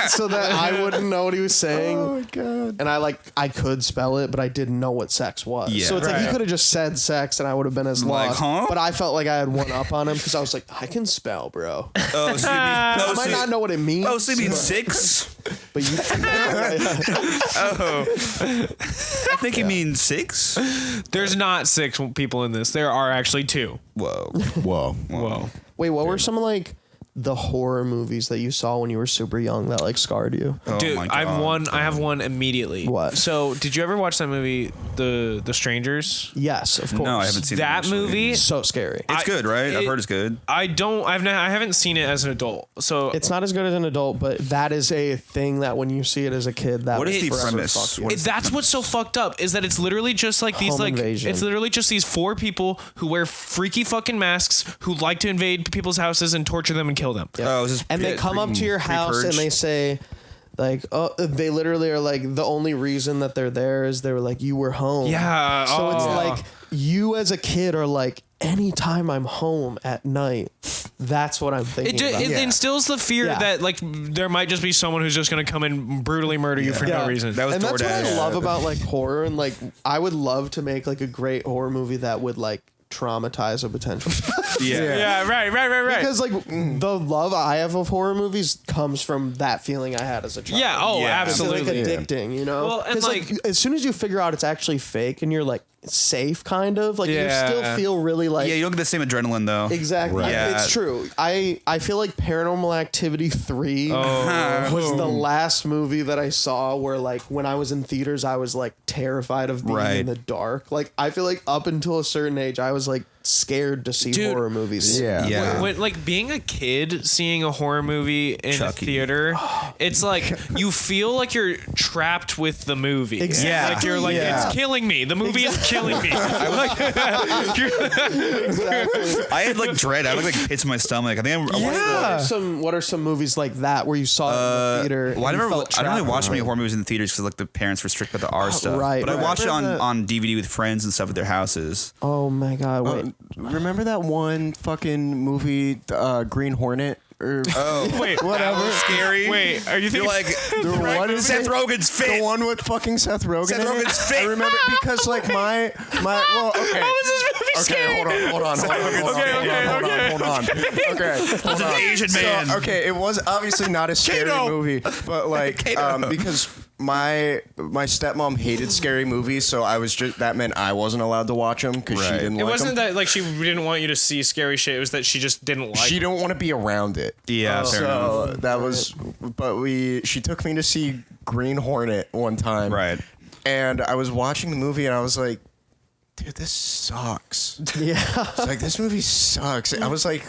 so that I wouldn't know what he was saying. Oh my god. and I could spell it, but I didn't know what sex was. Yeah. So it's like he Right. could have just said sex, and I would have been as Like, lost. huh? But I felt like I had one up on him because I was like, I can spell, bro. Oh, so you mean, I might not know what it means. Oh, so you mean 6? but you. Oh, I think you mean 6. There's not 6 people in this. There are actually 2. Whoa. Whoa. Whoa. Wait, what were some of like the horror movies that you saw when you were super young that like scarred you? Oh Dude, my God. I have one immediately. What? So, did you ever watch that movie, The Strangers? Yes, of course. No, I haven't seen That it movie. So scary. It's good, right? I've it- heard it's good. I haven't seen it as an adult. So It's not as good as an adult, but that is a thing that when you see it as a kid, that What is will the forever premise? fuck you. What is- that's what's so fucked up is that it's literally just like these Home like invasion. it's literally just these 4 people who wear freaky fucking masks who like to invade people's houses and torture them and kill them. Oh, is this And they come up to your house and they say, like, oh, they literally are like, the only reason that they're there is they were like, you were home. Yeah. So it's oh. like you as a kid are like, anytime I'm home at night, that's what I'm thinking about. It instills the fear Yeah. that like there might just be someone who's just gonna come and brutally murder you for no reason. That was And that's what I DoorDash. love about like horror, and like I would love to make like a great horror movie that would like traumatize a potential Yeah. yeah, right. because like the love I have of horror movies comes from that feeling I had as a child. Yeah, oh, Yeah. It's like absolutely. addicting, you know. Well, and, 'Cause, like as soon as you figure out it's actually fake and you're like safe, kind of like Yeah. you still feel really like Yeah, you don't get the same adrenaline though. exactly. Right. Yeah. It's true. I feel like Paranormal Activity 3 was the last movie that I saw where like when I was in theaters I was like terrified of being Right. in the dark. Like I feel like up until a certain age I was like scared to see Dude, horror movies. Yeah. Yeah. When, like being a kid seeing a horror movie in Chucky. a theater, it's like you feel like you're trapped with the movie. Exactly. Like you're like Yeah. it's killing me. The movie is killing me. Like, Exactly. I had like dread. I had like pits in my stomach. I think I watched What are some movies like that where you saw it in the theater? Well, I and you never. felt I don't really trapped? watch many horror movies in the theaters because like the parents restrict about the R stuff. right, But I right. watched it Remember on DVD with friends and stuff at their houses. Oh my god! Wait, Remember that one fucking movie, Green Hornet? Or wait, whatever. Scary. wait, are you You're thinking like what is Seth it? Rogen's The fit. one with fucking Seth Rogen. Seth in it? Rogen's fit. I remember because like my well okay. How is this movie Okay, scary? hold on. Hold on. Okay. That's an Asian man. So, okay, it was obviously not a scary Kato. movie, but like because my stepmom hated scary movies, so I was just that meant I wasn't allowed to watch them because she Right. didn't It like wasn't them. that like she didn't want you to see scary shit. It was that she just didn't like. She didn't want to be around it. Yeah, fair enough. So that was, but she took me to see Green Hornet one time. Right. And I was watching the movie and I was like, dude, this sucks. yeah. It's like, this movie sucks. I was like,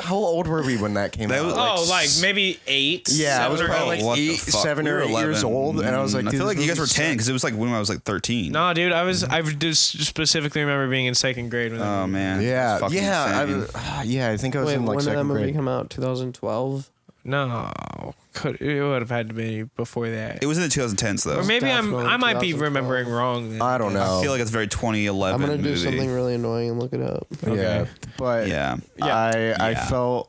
how old were we when that came That out? was- like maybe 8. yeah, I was 7 or probably 8. like What the 8, fuck? 7 We or were 8 years 11. old. And I was like, I dude, feel like this you guys were movie 10 sucks. because it was like when I was like 13. Nah, dude, I just specifically remember being in 2nd grade when that Oh movie- man. Yeah, Fucking yeah, insane. I think I was Wait, in like when did that second movie grade. come out? 2012. No, it would have had to be before that. It was in the 2010s though. Or maybe Definitely I might be 2012. remembering wrong. Then. I don't know. I feel like it's a very 2011 I'm gonna do movie. something really annoying and look it up. Yeah, but Yeah. I felt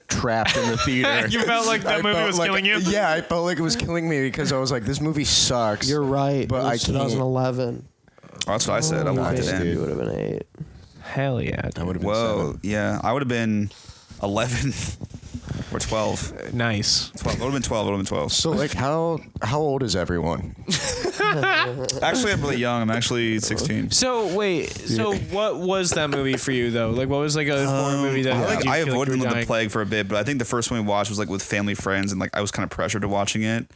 trapped in the theater. You felt like that I movie felt was like- killing you? Yeah, I felt like it was killing me because I was like, this movie sucks. You're right. But It was I can't. 2011. Oh, that's what I said. I watched it Maybe in. you would have been 8. Hell yeah. I would have been Whoa. 7. Yeah. I would have been 11 or 12. Nice. 12. I would have been 12. I would have been 12. So like, how old is everyone? Actually, I'm really young. I'm actually 16. So wait, what was that movie for you though? Like, what was like a horror movie that Like, you I feel like avoided you were the dying? plague for a bit, but I think the first one we watched was like with family friends, and like I was kind of pressured to watching it.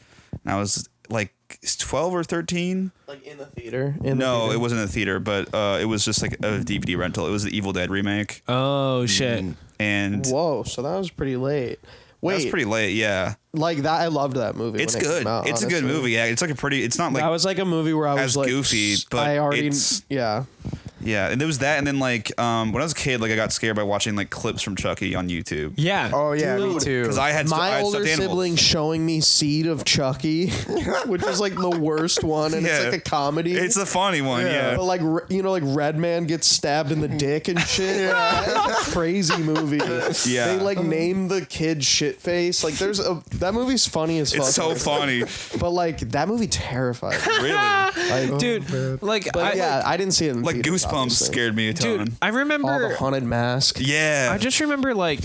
And I was like 12 or 13. Like in the theater? No, it wasn't in the theater, but it was just like a DVD rental. It was the Evil Dead remake, Oh shit. and Whoa, so that was pretty late. that was Wait, pretty late. Yeah, like that, I loved that movie. it's when it good. came out, It's a good honestly. movie. Yeah, it's like a pretty. It's not like that was like a movie where I was as like, goofy, but I already, it's- yeah. Yeah, and there was that, and then like when I was a kid, like I got scared by watching like clips from Chucky on YouTube. Yeah. Oh yeah, me too. Because I had My I had older stuffed animals. sibling showing me Seed of Chucky, which is like the worst one, and it's Yeah. like a comedy. It's a funny one, yeah. But like like Redman gets stabbed in the dick and shit. It's a crazy movie. Yeah. They like name the kid shit face. Like that movie's funny as fuck. It's so funny, But like that movie terrified me. really. Like, Dude, like but I didn't see it in Like theaters, Goosebumps obviously. scared me a ton. dude, I All the remember. Haunted Mask. Yeah, I just remember like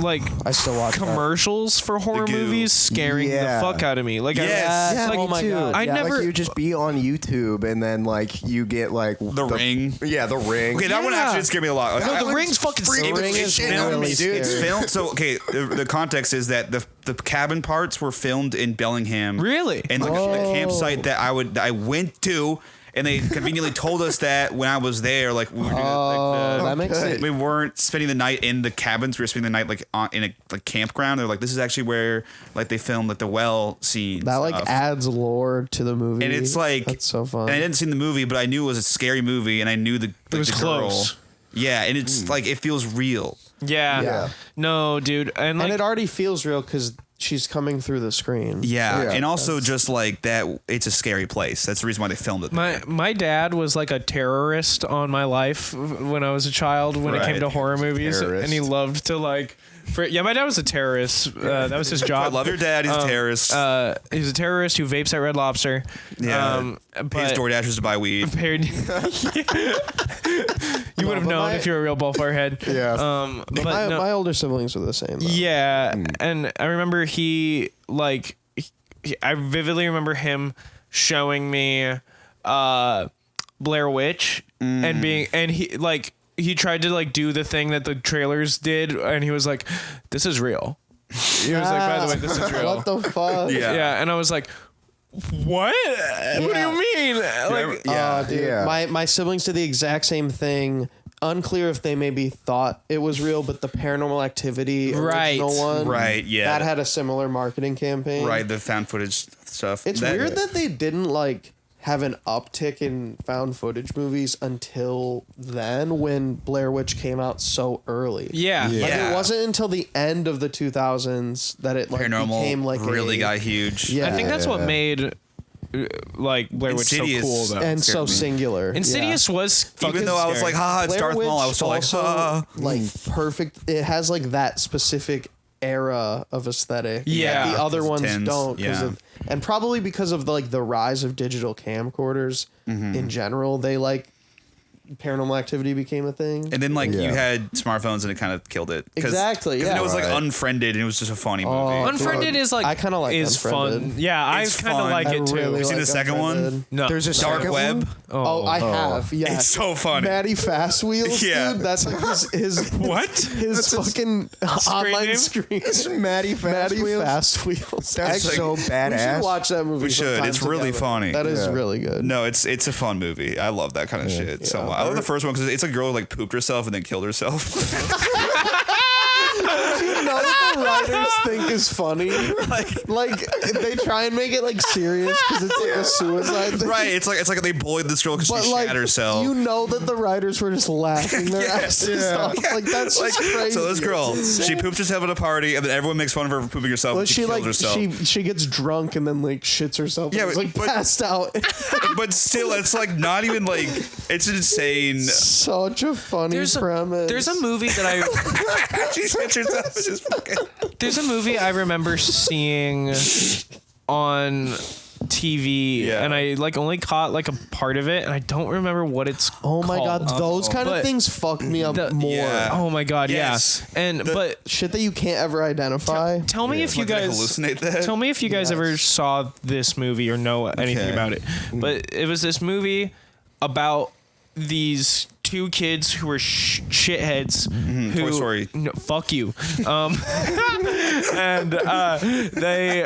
I still watch that. commercials for horror Goo. movies scaring Yeah. the fuck out of me. Like, Yes. Yeah, like, oh my too. God. I Yeah. never. Like you just be on YouTube and then like you get like The Ring. Yeah, The Ring. Okay, that one Yeah. actually did scare me a lot. Like, No, I The was Ring's fucking freaking The Ring is shit really on me, dude. scary. It's filmed. So okay, the context is that the cabin parts were filmed in Bellingham. Really? And like the campsite that I went to. And they conveniently told us that when I was there, like we were doing, That makes sense. we weren't spending the night in the cabins. We were spending the night like in a like campground. They're like, this is actually where like they filmed like the well scene. That like adds lore to the movie. and it's like that's so fun. And I didn't see the movie, but I knew it was a scary movie, and I knew It was the girl. close. Yeah, and it's like it feels real. Yeah. Yeah. No, dude, and like and it already feels real because she's coming through the screen. Yeah, Yeah, and also just like that, it's a scary place. That's the reason why they filmed it. my dad was like a terrorist on my life when I was a child when it came Right. to horror movies, Terrorist. and he loved to like. My dad was a terrorist. That was his I job. love your dad. He's a terrorist. He's a terrorist who vapes at Red Lobster. Yeah. Pays But DoorDashers to buy weed. paired, you would have but known my- if you're a real bullfirehead. Yeah. But My, no, my older siblings were the same. Though. yeah, and I remember I vividly remember him showing me Blair Witch and he tried to like do the thing that the trailers did, and he was like, "This is real." He was like, "By the way, this is real." What the fuck? Yeah. Yeah, and I was like, "What? What do you mean?" Like, Yeah. Dude, Yeah. my siblings did the exact same thing. Unclear if they maybe thought it was real, but the Paranormal Activity Right. original one, Right, yeah. that had a similar marketing campaign. Right, the found footage stuff. It's weird that they didn't like have an uptick in found footage movies until then, when Blair Witch came out so early. yeah. Like Yeah. it wasn't until the end of the 2000s that it like Paranormal became like really a, got huge. Yeah. I think that's what made like Blair Witch so Insidious. cool though. and so scared me. singular. Insidious was fucking Even though I was scary. like, haha, it's Blair Darth Maul, I was Witch still like, also, ha. like perfect. It has like that specific era of aesthetic. Yeah. the other Those ones tins, don't. yeah. And probably because of the rise of digital camcorders in general, they like Paranormal Activity became a thing. And then like you Yeah. had smartphones and it kind of killed it. Exactly, Because yeah. it was like Right. Unfriended and it was just a funny movie. Unfriended is like I kinda like is Unfriended. fun. Yeah, It's I kind of fun. like I it too. really You seen the like second one? Unfriended. No. There's a Dark second Web. one? Oh, I have. Yeah, It's so funny. Maddie Fast Wheels, Yeah. dude. That's like his What? his fucking online name? screen. It's Maddie Fast Maddie Wheels. Fast Wheels. That's like- so We should badass. watch that movie. We should. sometime It's really together. funny. That is Yeah. really good. No, it's a fun movie. I love that kind of shit. So Yeah. I love the first one because it's a girl who like pooped herself and then killed herself. You know what the writers think is funny? Like they try and make it like serious because it's like a suicide thing. Right? It's like they bullied this girl because But she like shat herself. you know that the writers were just laughing their asses off. Like that's just crazy. So this girl, It's she insane. poops herself at a party, and then everyone makes fun of her for pooping herself. Well, and she she kills like herself. she gets drunk and then like shits herself. Yeah, Yeah, like but- passed out. But still, it's like not even like it's insane. Such a funny premise. There's a movie that I She shits herself. It's just fucking. there's a movie I remember seeing on TV, Yeah. and I like only caught like a part of it, and I don't remember what it's. Oh my god, called. those kind of But things fuck me up the- more. Yeah. Oh my god, Yes. yeah. And but Shit that you can't ever identify. tell me if you Like, did I guys hallucinate that? Tell me if you guys ever saw this movie or know anything Okay. about it. But it was this movie about these two kids who were shitheads. Who, Toy Story. No, fuck you. And they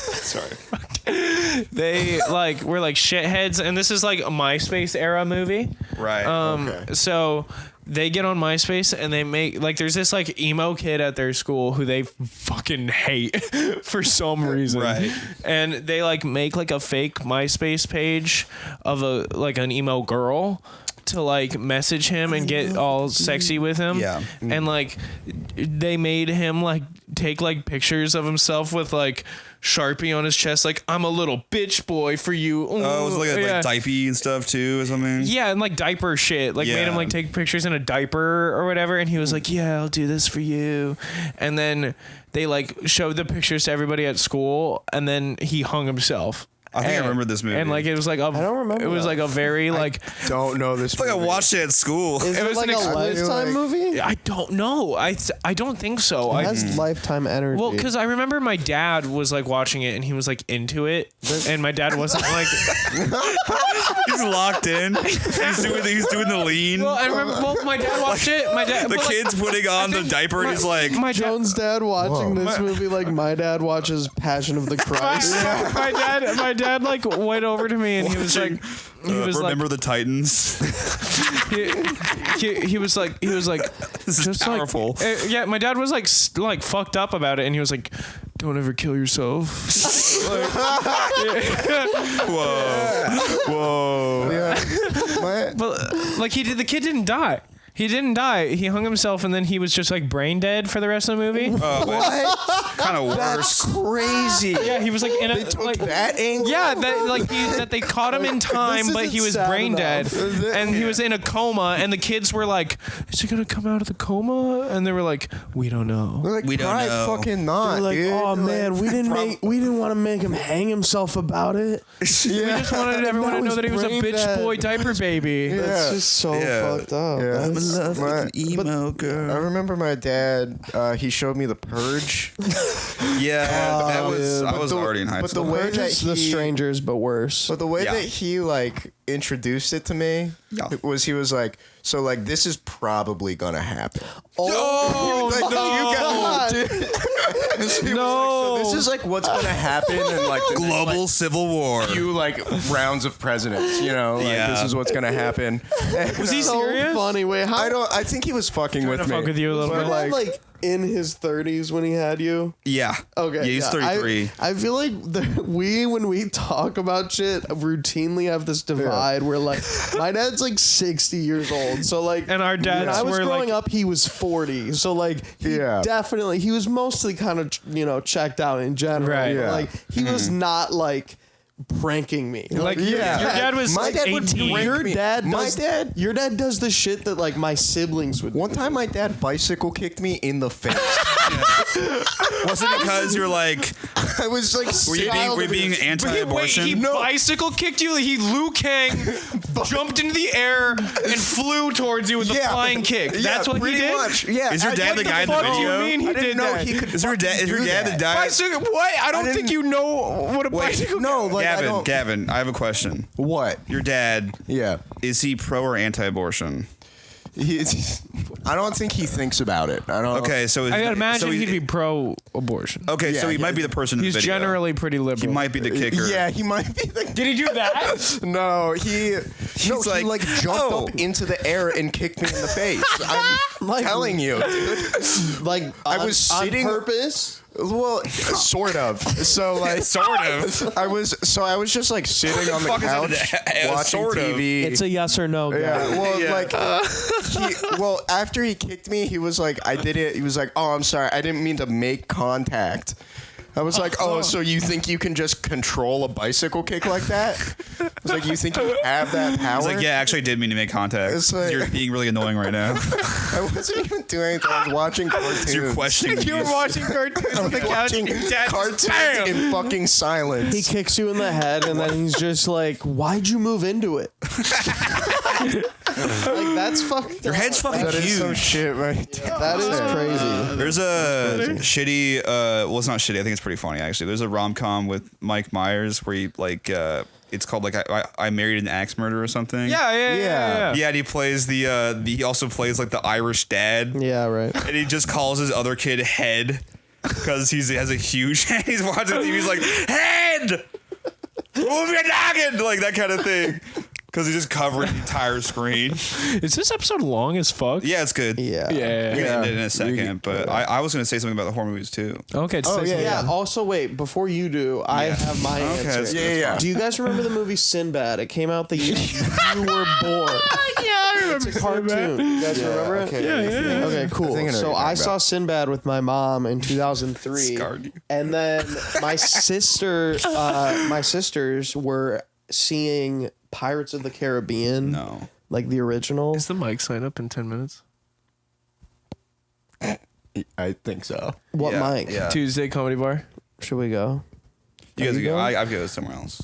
Sorry. they like were like shitheads, and this is like a MySpace era movie. Right. So they get on MySpace and they make like there's this like emo kid at their school who they fucking hate for some reason. Right. And they like make like a fake MySpace page of a like an emo girl. to like message him and get all sexy with him. Yeah. And like they made him like take like pictures of himself with like Sharpie on his chest, like I'm a little bitch boy for you. Oh, it was like diaper and stuff too, or something. Yeah, and like diaper shit. Like made him like take pictures in a diaper or whatever, and he was like, "Yeah, I'll do this for you." And then they like showed the pictures to everybody at school, and then he hung himself. I think I remember this movie. And like it was like I don't remember It was that. like a very like Don't know this. I feel like I watched it at school. Is It it was like an a ex- Lifetime movie? I don't know. I don't think so. It has Lifetime energy. Well, because I remember my dad was like watching it and he was like into it, and my dad wasn't like. He's locked in. He's doing the lean. Well, I remember. Well, my dad watched it. My dad. The but, like, kid's putting on the diaper and he's like, my dad. Jones' dad watching this movie like my dad watches Passion of the Christ. My dad like went over to me and he was like, remember the Titans? he was like This is just powerful. like yeah, my dad was like like fucked up about it and he was like, don't ever kill yourself. Whoa. Yeah. But like the kid didn't die. He didn't die. He hung himself and then he was just like brain dead for the rest of the movie. Kind of worse. Crazy. Yeah, he was like in a Took that angle. yeah, that they caught him in time, but he isn't was sad brain enough. dead, and he was in a coma, and the kids were like, "Is he gonna come out of the coma?" And they were like, "We don't know." They're like, We don't probably know. fucking not. They're like, dude. oh man, we didn't want to make him hang himself about it. We just wanted everyone to know that he was a brain bitch dead. boy diaper baby. That's just so Yeah. fucked up. Yeah. That's- Love like an emo I girl. remember my dad. He showed me The Purge. Yeah, that was. yeah. I was already in high but the school. way Purge that is The he- Strangers, but worse. But the way Yeah. that he like introduced it to me was he was like, so like this is probably gonna happen. Oh, Like, No. so this is like what's gonna happen in like the Global Civil War. few like rounds of presidents. You know, like Yeah. this is what's gonna happen. Was he so serious? funny. Wait, how? I think he was fucking Trying with to me. fuck with you a little was bit. your dad, like in his 30s when he had you? Yeah. Okay. Yeah, he's 33. I feel like when we talk about shit, routinely have this divide where like my dad's like 60 years old. So like, And our dads when I was were, growing like- up, he was 40. So like, he he was mostly kind of checked out in general. Right. But, Yeah. like he was not like pranking me. Like Yeah. your dad was My like dad would 18. prank your me. dad My does. dad- Your dad does the shit that like my siblings would. One time, my dad bicycle kicked me in the face. Was it because you're like, I was like, were you being Wait, anti-abortion? he bicycle kicked you? He Liu Kang jumped into the air and flew towards you with a flying kick. That's what he pretty did? much. Yeah. Is your dad the guy in the fuck do you video? mean he I didn't did know that? he could. Is your dad? Is your do dad the that. guy? Bicycle? What? I don't think you know what a bicycle. No, like I don't. Gavin, I have a question. What? Your dad, Yeah. is he pro or anti-abortion? I don't think he thinks about it. I don't. Okay, so I imagine so he'd be pro-abortion. Okay, so Yeah, he might be the person. In He's the video. generally pretty He liberal. might be the kicker. Yeah, he might be the. Did he do that? No, he like, jumped "Oh." up into the air and kicked me in the face. I'm telling you, dude. Like I was sitting- on purpose. Well, sort of. So like, Sort of. I was just like sitting on the fuck is couch that? watching Sort of. TV. It's a yes or no. Yeah, Guy. well, Yeah. well, after he kicked me, he was like, I did it. He was like, oh, I'm sorry. I didn't mean to make contact. I was like, oh, so you think you can just control a bicycle kick like that? I was like, you think you have that power? He's like, yeah, actually, I did mean to make contact. It's like- You're being really annoying right now. I wasn't even doing anything. I was watching cartoons. You're questioning You were me. watching cartoons on the couch. watching and your dad just cartoons bam! in fucking silence. He kicks you in the head, and then he's just like, "Why'd you move into it?" Like that's fucked. Your head's fucking that is huge. some shit, right? That is crazy. There's a shitty. Well, it's not shitty. I think it's pretty funny actually. There's a rom-com with Mike Myers where he like. It's called like I Married an Axe Murderer or something. Yeah. Yeah, and he plays he also plays like the Irish dad. Yeah, right. And he just calls his other kid Head because he has a huge head. He's watching TV. He's like, Head! Move your noggin! Like that kind of thing. Because he just covered the entire screen. Is this episode long as fuck? Yeah, it's good. Yeah. We Yeah. can end it in a second, but I was going to say something about the horror movies too. Okay. Oh, yeah, Yeah. Also, wait. Before you do, I have my answer. that's Yeah. Do you guys remember the movie Sinbad? It came out the year you were born. It's a cartoon. You guys remember it? Okay. Okay, cool. I know So what I you're saw talking Sinbad with my mom in 2003, Scarred you. and then my sisters were seeing Pirates of the Caribbean, No. like the original. Is the mic sign up in 10 minutes? I think so. What Yeah, mic? yeah. Tuesday Comedy Bar. Should we go? You guys you go. going? I'd go somewhere else.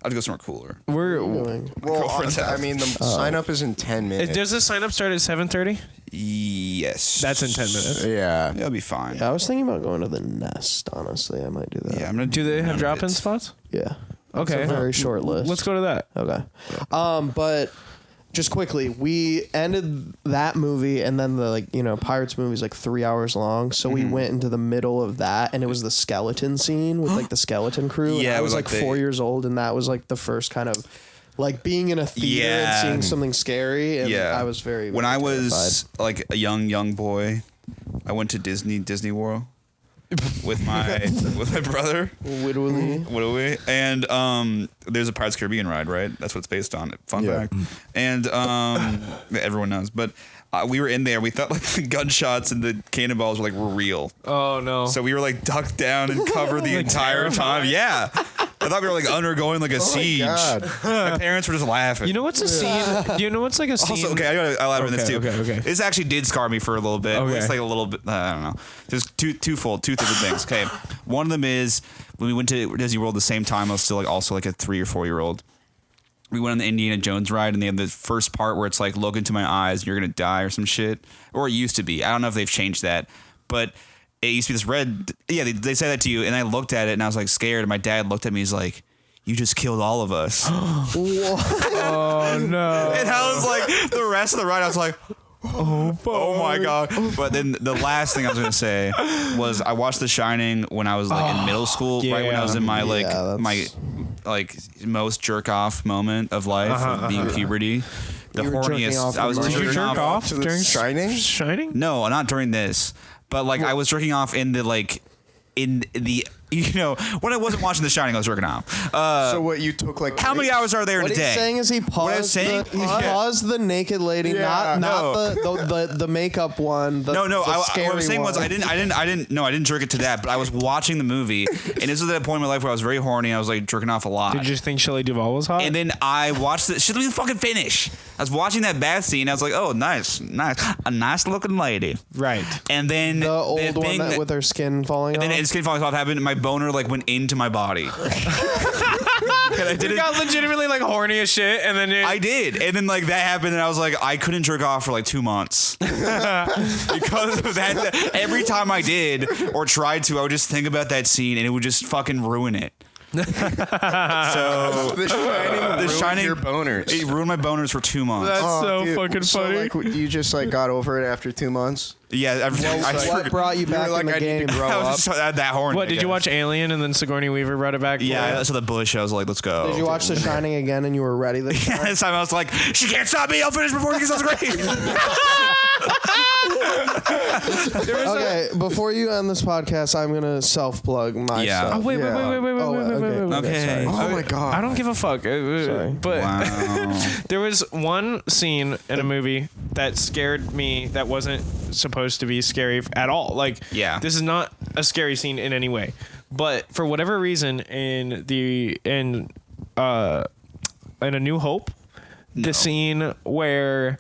I'd go somewhere cooler. We're. Doing? Well, Girlfriend's I house. mean, the sign up is in 10 minutes. Does the sign up start at 7:30? Yes. That's in 10 minutes. Yeah. It'll be fine. Yeah, I was thinking about going to the Nest. Honestly, I might do that. Yeah, I'm gonna Do they have none of drop-in it. spots? Yeah. Okay. It's a very short list. Let's go to that. Okay. But just quickly, we ended that movie, and then the Pirates movie is like 3 hours long. So we went into the middle of that, and it was the skeleton scene with like the skeleton crew. And Yeah, I it was was like like 4 years old, and that was like the first kind of like being in a theater and Yeah. seeing something scary. And Yeah. I was very, When very I was terrified. like a young boy, I went to Disney World with my brother. Literally. And there's a Pirates of the Caribbean ride, right? That's what it's based on. Fun Yeah. fact. And everyone knows, but we were in there. We thought like the gunshots and the cannonballs were real. Oh no. So we were like ducked down and covered the entire time. Yeah. I thought we were like undergoing like a siege. God. My parents were just laughing. you know what's a scene? You know what's like a scene? Also, okay, I gotta elaborate on this too. Okay. This actually did scar me for a little bit. Okay. It's like a little bit. I don't know. There's two different things. Okay, one of them is when we went to Disney World at the same time. I was still also a 3 or 4 year old. We went on the Indiana Jones ride, and they have the first part where it's like, "Look into my eyes, you're gonna die" or some shit. Or it used to be. I don't know if they've changed that, but it used to be this red. Yeah, they say that to you, and I looked at it, and I was like scared. And my dad looked at me. He's like, "You just killed all of us." Oh no. And I was like, the rest of the ride, I was like, oh my God. But then the last thing I was going to say was I watched The Shining when I was like in middle school, right when I was in my most jerk off moment of life, of being puberty. The You were jerking horniest. off I was with Did you jerking jerk off during Shining? Shining? No, not during this. But like I was jerking off in the when I wasn't watching The Shining, I was jerking off. So what, you took like... How many hours are there in What a he's day? saying is he What I was paused, saying? paused the naked lady, Yeah. not the makeup one. The, No, the what I scary was saying was one. I didn't jerk it to that, but I was watching the movie, and this was at a point in my life where I was very horny. I was like jerking off a lot. Did you think Shelley Duvall was hot? And then I watched it. She let me fucking finish. I was watching that bath scene. I was like, oh, nice, a nice looking lady. right. And then the old one thing that, with her skin falling and off. then skin falling off happened. And my boner like went into my body. And I You didn't. got legitimately like horny as shit, and then I did, and then like that happened, and I was like, I couldn't jerk off for like 2 months because of that. Every time I did or tried to, I would just think about that scene, and it would just fucking ruin it. So The Shining your boners. It ruined my boners for 2 months. That's Oh, so dude. fucking So, funny. like, you just like got over it after 2 months? Yeah, what brought you back like, in the I need game? to grow I up. was just that horny. What I did you guess. watch Alien and then Sigourney Weaver brought it back? Yeah, that's the bush. I was like, let's go. Did you watch The Shining again and you were ready this time? This time I was like, she can't stop me. I'll finish before she sounds great. Okay, before you end this podcast, I'm gonna self-plug my Yeah. stuff. Oh wait. Okay. Oh my God. I don't give a fuck. But Wow. there was one scene in a movie that scared me that wasn't supposed to be scary at all. Like, Yeah. this is not a scary scene in any way. But for whatever reason, in A New Hope, the scene where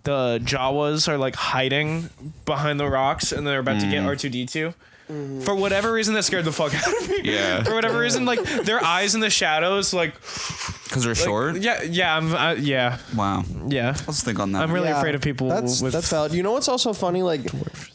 the Jawas are like hiding behind the rocks and they're about to get R2-D2. For whatever reason, that scared the fuck out of me. Yeah. For whatever reason, like their eyes in the shadows, like Because they're short? yeah. Wow. Yeah. Let's think on that. I'm really afraid of people That's with valid. You know what's also funny? Like,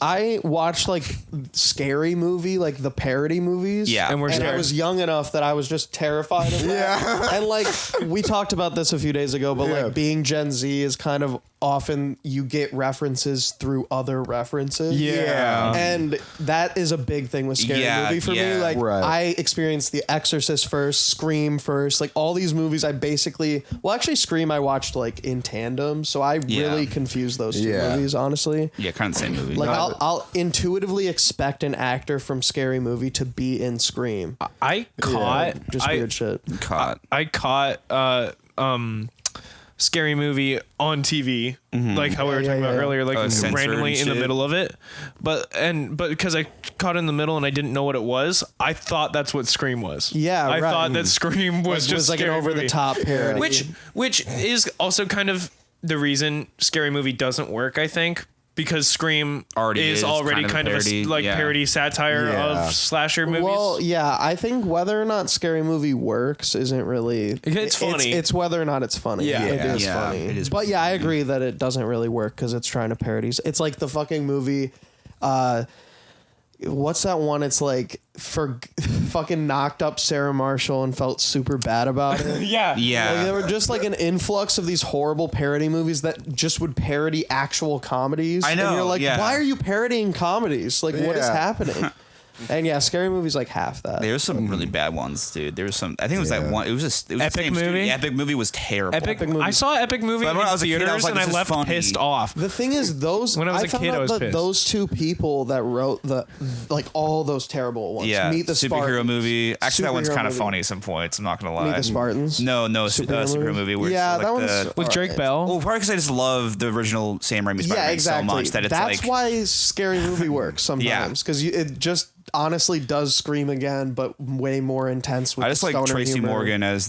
I watched like scary movie, like the parody movies. Yeah. And we're I scared. was young enough that I was just terrified of that. Yeah. And like we talked about this a few days ago, but Yeah. like being Gen Z is kind of often you get references through other references. Yeah. And that is a big thing with scary Yeah, movie for me. yeah. Like Right. I experienced The Exorcist first, Scream first, like all these movies I basically actually Scream I watched like in tandem, so I Yeah. really confused those two Yeah. movies, honestly. Yeah, kind of the same movie. Like I'll intuitively expect an actor from Scary Movie to be in Scream. I caught Just weird shit. Caught. I caught scary movie on TV, like how we were talking about earlier, like censored randomly in the shit. middle of it. But because I caught in the middle and I didn't know what it was, I thought that's what Scream was. Yeah, I right. thought that Scream was just like an Scary over the Movie. top parody. Which is also kind of the reason Scary Movie doesn't work, I think. Because Scream Already is already kind of a parody, parody satire Yeah. of slasher movies. Well, yeah, I think whether or not Scary Movie works isn't really. It's funny. It's whether or not it's funny. Yeah. It is Yeah, funny. it is But yeah, I agree that it doesn't really work because it's trying to parody. It's like the fucking movie. What's that one? It's like fucking knocked up Sarah Marshall and felt super bad about it. yeah. Yeah. Like, there were just like an influx of these horrible parody movies that just would parody actual comedies. I know, And you're like, yeah. why are you parodying comedies? Like, what is Yeah. happening? And yeah, Scary Movie's like half that. There's some really bad ones, dude. There was some. I think it was that one. It was just. It was Epic the same studio. Movie? Epic movie was terrible. Epic. Movie. I saw Epic Movie But in when I was a kid, I theaters was like, and I this is left funny. pissed off. The thing is, those When I was a found kid, I out was that pissed. those two people that wrote like all those terrible ones. Yeah, Meet the superhero Spartans. movie. Actually, that one's Superhero kind of movie. funny at some points. I'm not gonna lie. Meet the Spartans. No, Superhero superhero movie. Where Yeah, it's that like one's the, With Drake alright. Bell. well, probably because I just love the original Sam Raimi Spider-Man Yeah, exactly. so much that it's That's like. why Scary Movie works sometimes because it just honestly does Scream again, but way more intense. With I just the like stoner Tracy humor. Morgan as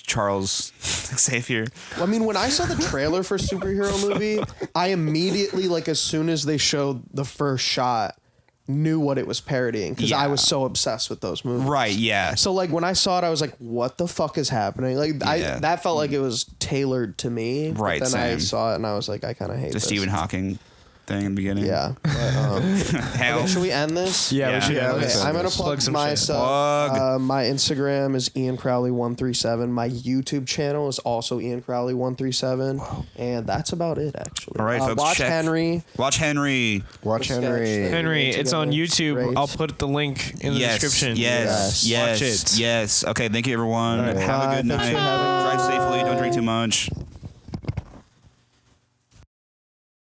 Charles Xavier. I mean, when I saw the trailer for superhero movie, I immediately, like, as soon as they showed the first shot, knew what it was parodying because I Yeah. was so obsessed with those movies. Right. Yeah. So like when I saw it, I was like, "What the fuck is happening?" Like Yeah. that felt like it was tailored to me. but Right, then I same. saw it and I was like, I kind of hate The this. Stephen Hawking thing in the beginning. Yeah. But, Hell. okay, should we end this? Yeah, Yeah. we should. Yeah, Okay, let's end I'm gonna this. plug some myself. Plug. My Instagram is Ian Crowley 137. My YouTube channel is also Ian Crowley 137, and that's about it actually. All right, folks. Watch check. Henry. Watch Henry. Watch Sketch. Henry. Henry, it's on YouTube. Great. I'll put the link in the Yes. description. Yes. Yes. Yes. Watch it. Yes. Okay. Thank you, everyone. right. Have a Bye. good Thanks night. for having me. Drive safely. Don't drink too much.